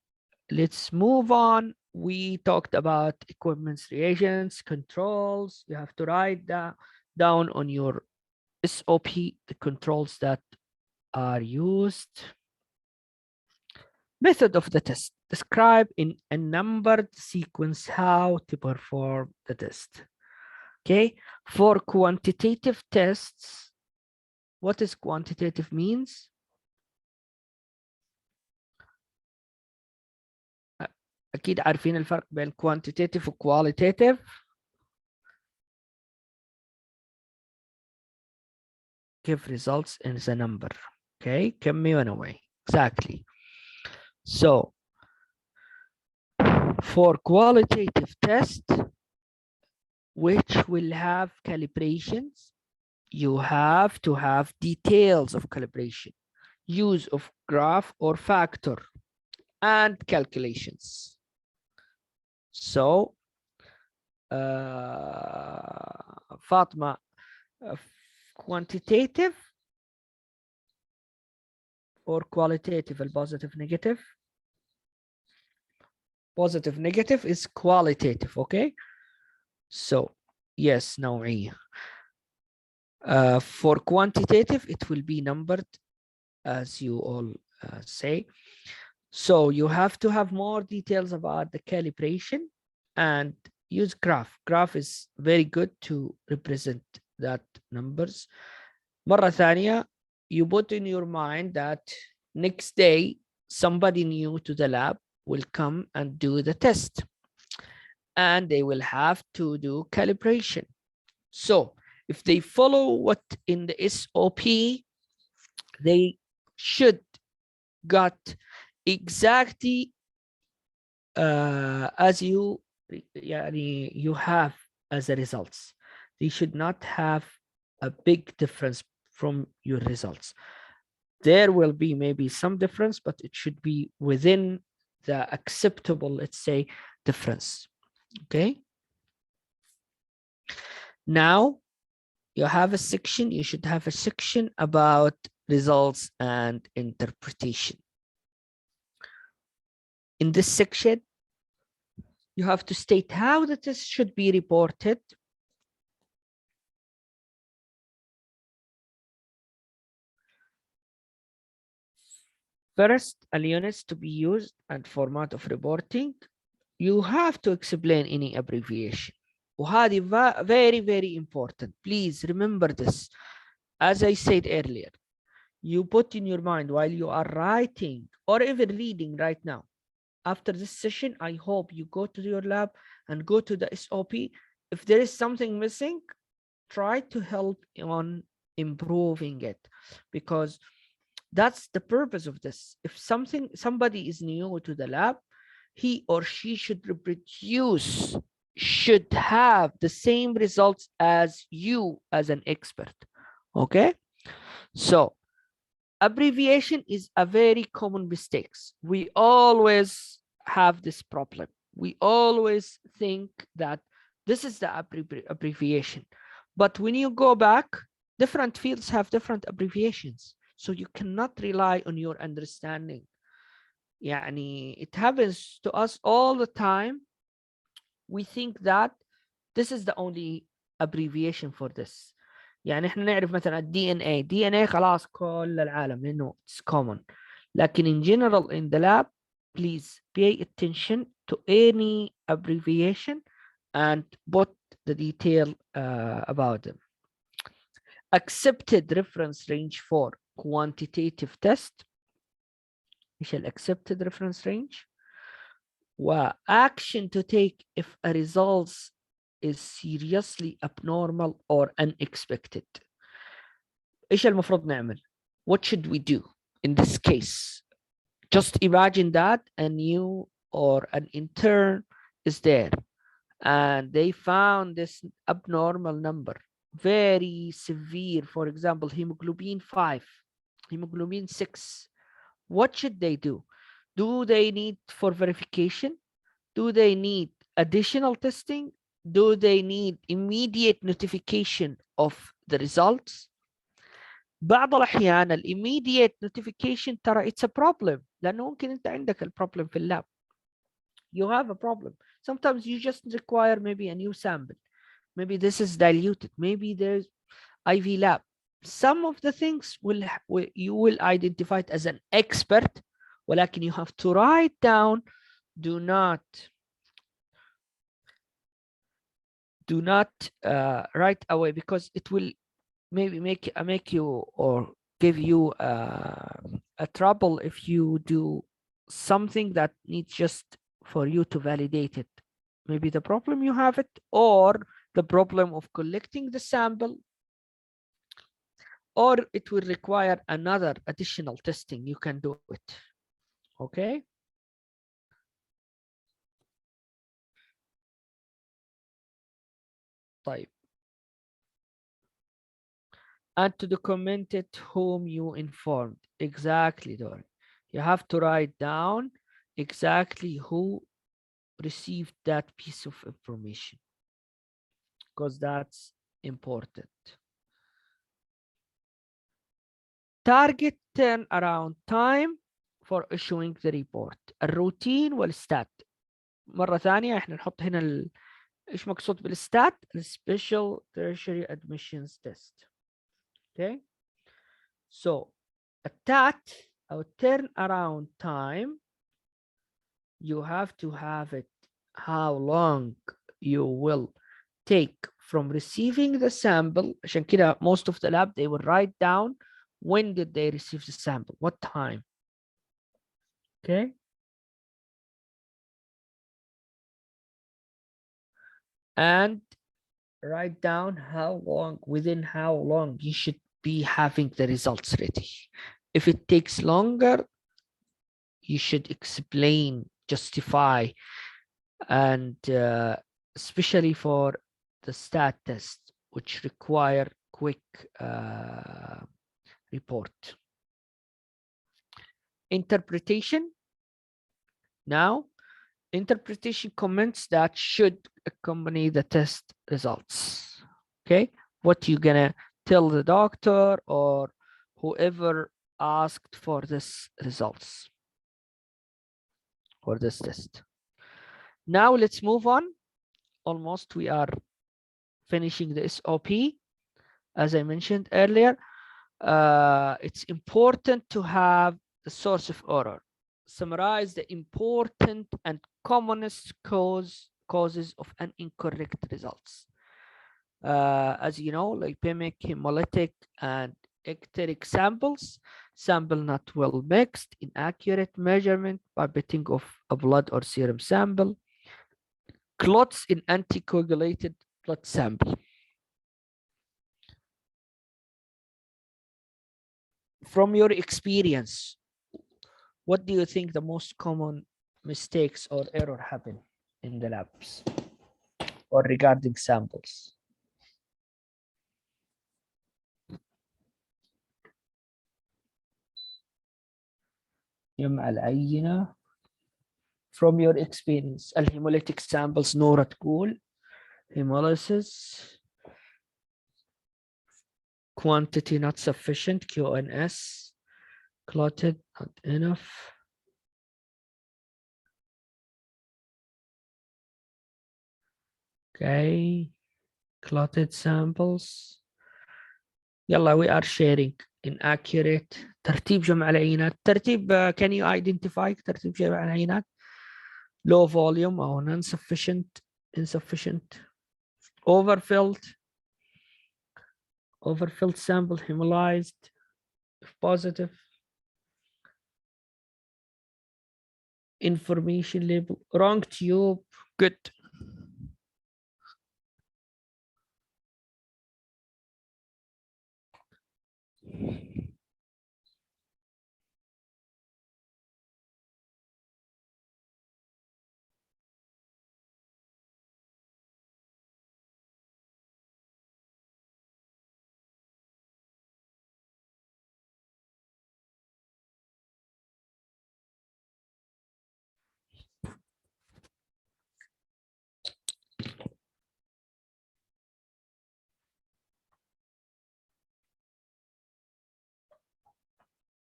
let's move on. We talked about equipment's reagents, controls. You have to write down on your SOP the controls that are used. Method of the test. Describe in a numbered sequence how to perform the test. Okay, for quantitative tests, what is quantitative means? أكيد عارفين الفرق بين quantitative و qualitative. Give results in the number. Okay, كمي ونوعي. Exactly. So, for qualitative test, which will have calibrations, you have to have details of calibration, use of graph or factor, and calculations. So, Fatma, quantitative or qualitative, positive, negative? Positive, negative is qualitative, okay? So, yes, نوعية. For quantitative, it will be numbered, as you all say. So you have to have more details about the calibration and use graph. Graph is very good to represent that numbers. مرة ثانية, you put in your mind that next day somebody new to the lab will come and do the test, and they will have to do calibration. So if they follow what in the SOP, they should got exactly as you have as a results. They should not have a big difference from your results. There will be maybe some difference, but it should be within the acceptable, let's say, difference. Okay. Now you have a section, you should have a section about results and interpretation. In this section, you have to state how the test should be reported. First, units to be used and format of reporting. You have to explain any abbreviation. وهذه very, very important. Please remember this. As I said earlier, you put in your mind while you are writing or even reading right now. After this session, I hope you go to your lab and go to the SOP. If there is something missing, try to help on improving it, because that's the purpose of this. If somebody is new to the lab, he or she should reproduce, should have the same results as you as an expert. Okay, so abbreviation is a very common mistake. We always have this problem. We always think that this is the abbreviation, but when you go back, different fields have different abbreviations, so you cannot rely on your understanding. It happens to us all the time. We think that this is the only abbreviation for this. احنا نعرف مثلا DNA خلاص كل العالم لانه it's common. لكن in general in the lab, please pay attention to any abbreviation and put the detail about them. Accepted reference range for quantitative test. ايش accepted reference range؟ action to take if a results is seriously abnormal or unexpected. ايش المفروض نعمل؟ What should we do in this case? Just imagine that a new or an intern is there and they found this abnormal number, very severe, for example, hemoglobin 5, hemoglobin 6. What should they do? Do they need for verification? Do they need additional testing? Do they need immediate notification of the results? بعض الأحيان immediate notification ترى it's a problem، لأنه ممكن أنت عندك البروبلم في اللاب. You have a problem. Sometimes you just require maybe a new sample. Maybe this is diluted. Maybe there's IV lab. Some of the things you will identify it as an expert, ولكن you have to write down. Do not right away, because it will maybe make you or give you a trouble if you do something that needs just for you to validate it. Maybe the problem you have it, or the problem of collecting the sample, or it will require another additional testing. You can do it. Okay. طيب. And to document it, whom you informed. Exactly, Dory. You have to write down exactly who received that piece of information, because that's important. Target turnaround time for issuing the report. الروتين والستات. مرة ثانية احنا نحط هنا ايش مقصود بالستات؟ السبيشال tertiary admissions test. Okay. So التات او turn around time you have to have it how long you will take from receiving the sample. عشان كده most of the lab they will write down when did they receive the sample, what time. Okay. And write down how long, within how long you should be having the results ready. If it takes longer, you should explain, justify, and especially for the stat test, which require quick report. Interpretation. Now, interpretation comments that should accompany the test results. Okay, what you gonna tell the doctor or whoever asked for this results for this test. Now let's move on. Almost we are finishing the SOP. As I mentioned earlier, it's important to have the source of error. Summarize the important and commonest causes of an incorrect results. As you know, lipemic, hemolytic, and ecteric samples, sample not well mixed, inaccurate measurement by betting of a blood or serum sample, clots in anticoagulated blood sample. From your experience, what do you think the most common mistakes or error happen in the labs or regarding samples? جمع العينة. From your experience, الهيموليتيك samples نورة تقول hemolysis, quantity not sufficient, QNS, clotted not enough. Okay, clotted samples. يلا we are sharing inaccurate. ترتيب جمع العينات. ترتيب can you identify ترتيب جمع العينات؟ Low volume or non-sufficient, insufficient, overfilled sample, hemolyzed, if positive, information label, wrong tube, good.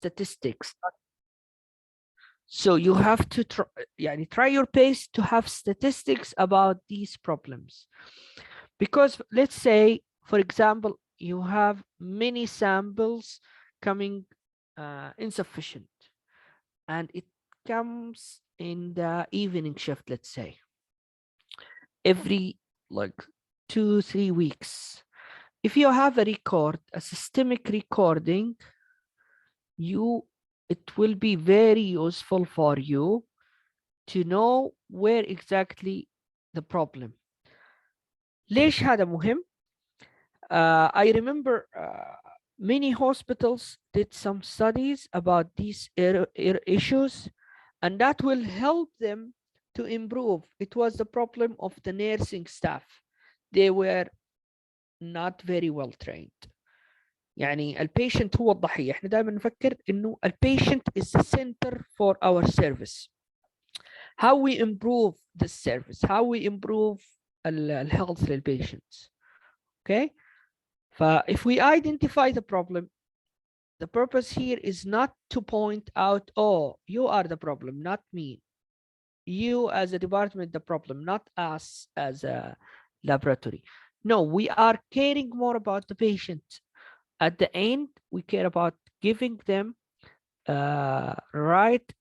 Statistics. So you have to try your best to have statistics about these problems. Because let's say, for example, you have many samples coming insufficient, and it comes in the evening shift, let's say, every 2-3 weeks. If you have a record, a systemic recording, it will be very useful for you to know where exactly the problem. ليش هذا مهم؟ I remember many hospitals did some studies about these issues, and that will help them to improve. It was the problem of the nursing staff. They were not very well trained. يعني البيشنت هو الضحية. احنا دائما نفكر انه البيشنت is the center for our service. How we improve the service, how we improve health للpatients. Okay. If we identify the problem, the purpose here is not to point out, oh, you are the problem, not me. you as a department the problem, not us as a laboratory. No, we are caring more about the patient. At the end, we care about giving them right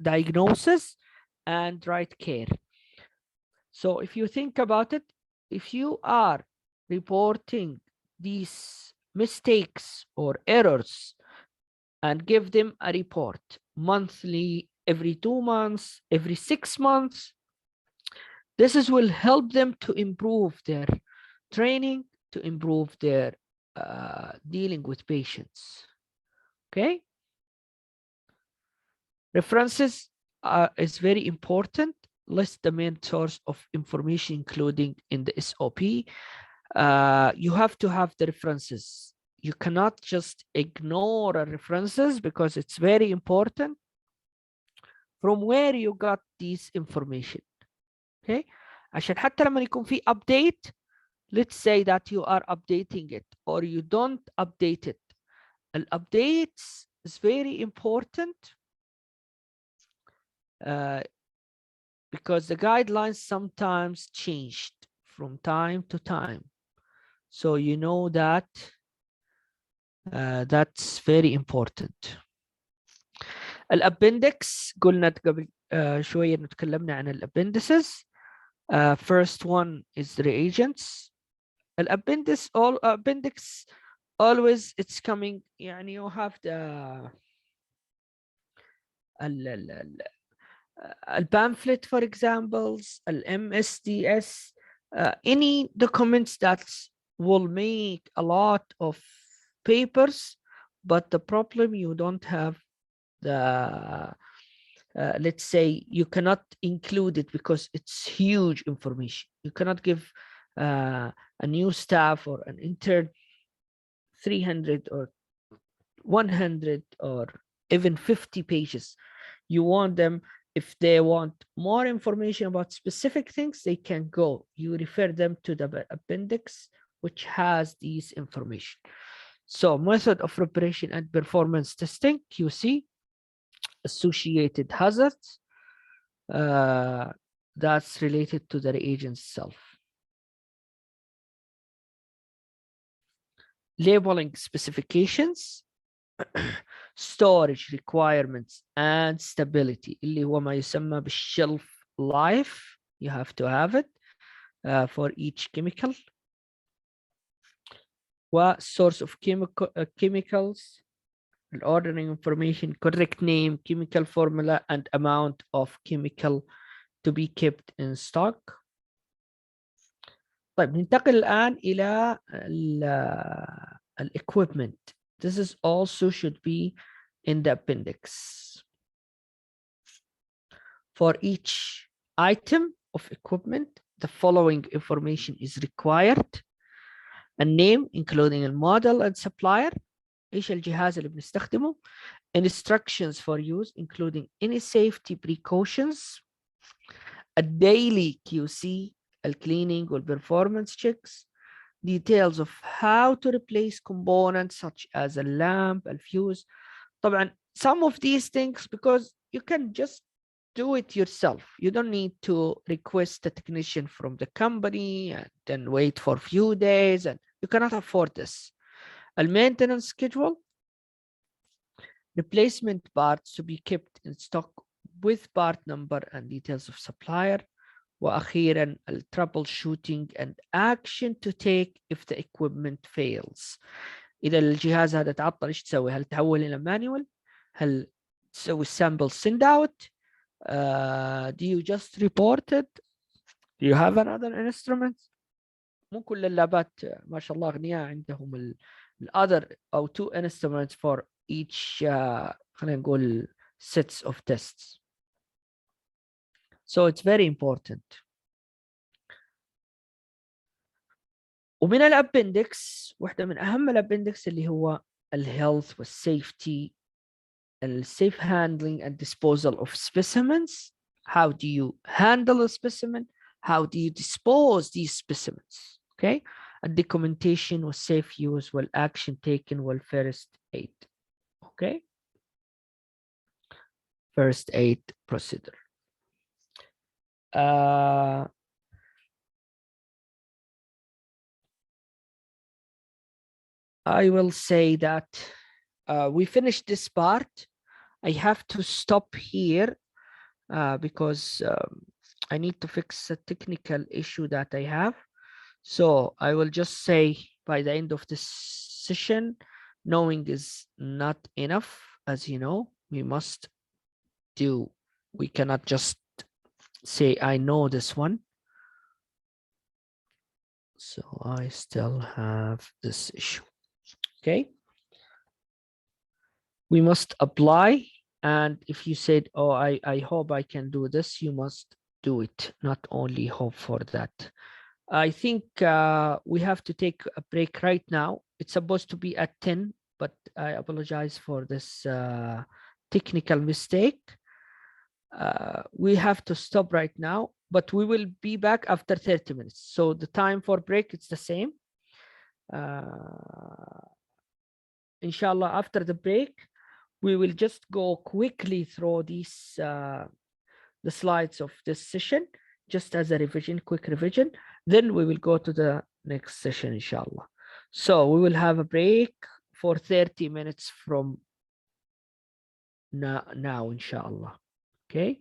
diagnosis and right care. So if you think about it, if you are reporting these mistakes or errors and give them a report monthly, every 2 months, every 6 months, this is will help them to improve their training, to improve their dealing with patients. Okay. References is very important. List the main source of information, including in the SOP. You have to have the references. You cannot just ignore references because it's very important from where you got these information. Okay. عشان حتى لما يكون في update, let's say that you are updating it or you don't update it. An updates is very important because the guidelines sometimes changed from time to time. So you know that that's very important. الابندكس قلنا قبل شوية نتكلمنا عن الابندسز. First one is the reagents. Appendix always it's coming, يعني you have the pamphlet for examples, MSDS, any documents that will make a lot of papers, but the problem you don't have the let's say you cannot include it because it's huge information. You cannot give a new staff or an intern 300 or 100 or even 50 pages. You want them, if they want more information about specific things, they can go. You refer them to the appendix, which has these information. So method of preparation and performance testing, QC, associated hazards, that's related to the reagent itself. Labeling specifications, storage requirements and stability اللي هو ما يسمى بالshelf life. You have to have it for each chemical. Source of chemicals, ordering information, correct name, chemical formula, and amount of chemical to be kept in stock. طيب ننتقل الآن إلى equipment. This is also should be in the appendix. For each item of equipment, the following information is required: a name including a model and supplier, ايش الجهاز اللي بنستخدمه, instructions for use including any safety precautions, a daily QC, cleaning or performance checks, details of how to replace components such as a lamp, a fuse. طبعا some of these things, because you can just do it yourself. You don't need to request a technician from the company and then wait for a few days, and you cannot afford this. A maintenance schedule, replacement parts to be kept in stock with part number and details of supplier. وأخيرا troubleshooting and action to take if the equipment fails. إذا الجهاز هذا تعطل إيش تسوي؟ هل تحول إلى manual؟ هل تسوي sample send out؟ do you just report it? Do you have another instrument? مو كل اللابات ما شاء الله أغنياء عندهم other أو 2 instruments for each خلينا نقول sets of tests. So it's very important. ومن الابندكس واحدة من أهم الابندكس اللي هو الهيلث والسيفتي, الsafe handling and disposal of specimens. How do you handle a specimen? How do you dispose these specimens? Okay, and documentation was safe use, well action taken, well first aid. Okay, first aid procedure. Uh, I will say that we finished this part. I have to stop here because I need to fix a technical issue that I have. So I will just say by the end of this session, knowing is not enough. As you know, we cannot just say, I know this one. So I still have this issue. Okay. We must apply. And if you said, oh, I hope I can do this, you must do it, not only hope for that. I think we have to take a break right now. It's supposed to be at 10, but I apologize for this technical mistake. We have to stop right now, but we will be back after 30 minutes. So the time for break, it's the same. Inshallah, after the break, we will just go quickly through these the slides of this session, just as a revision, quick revision. Then we will go to the next session, inshallah. So we will have a break for 30 minutes from now inshallah. Okay.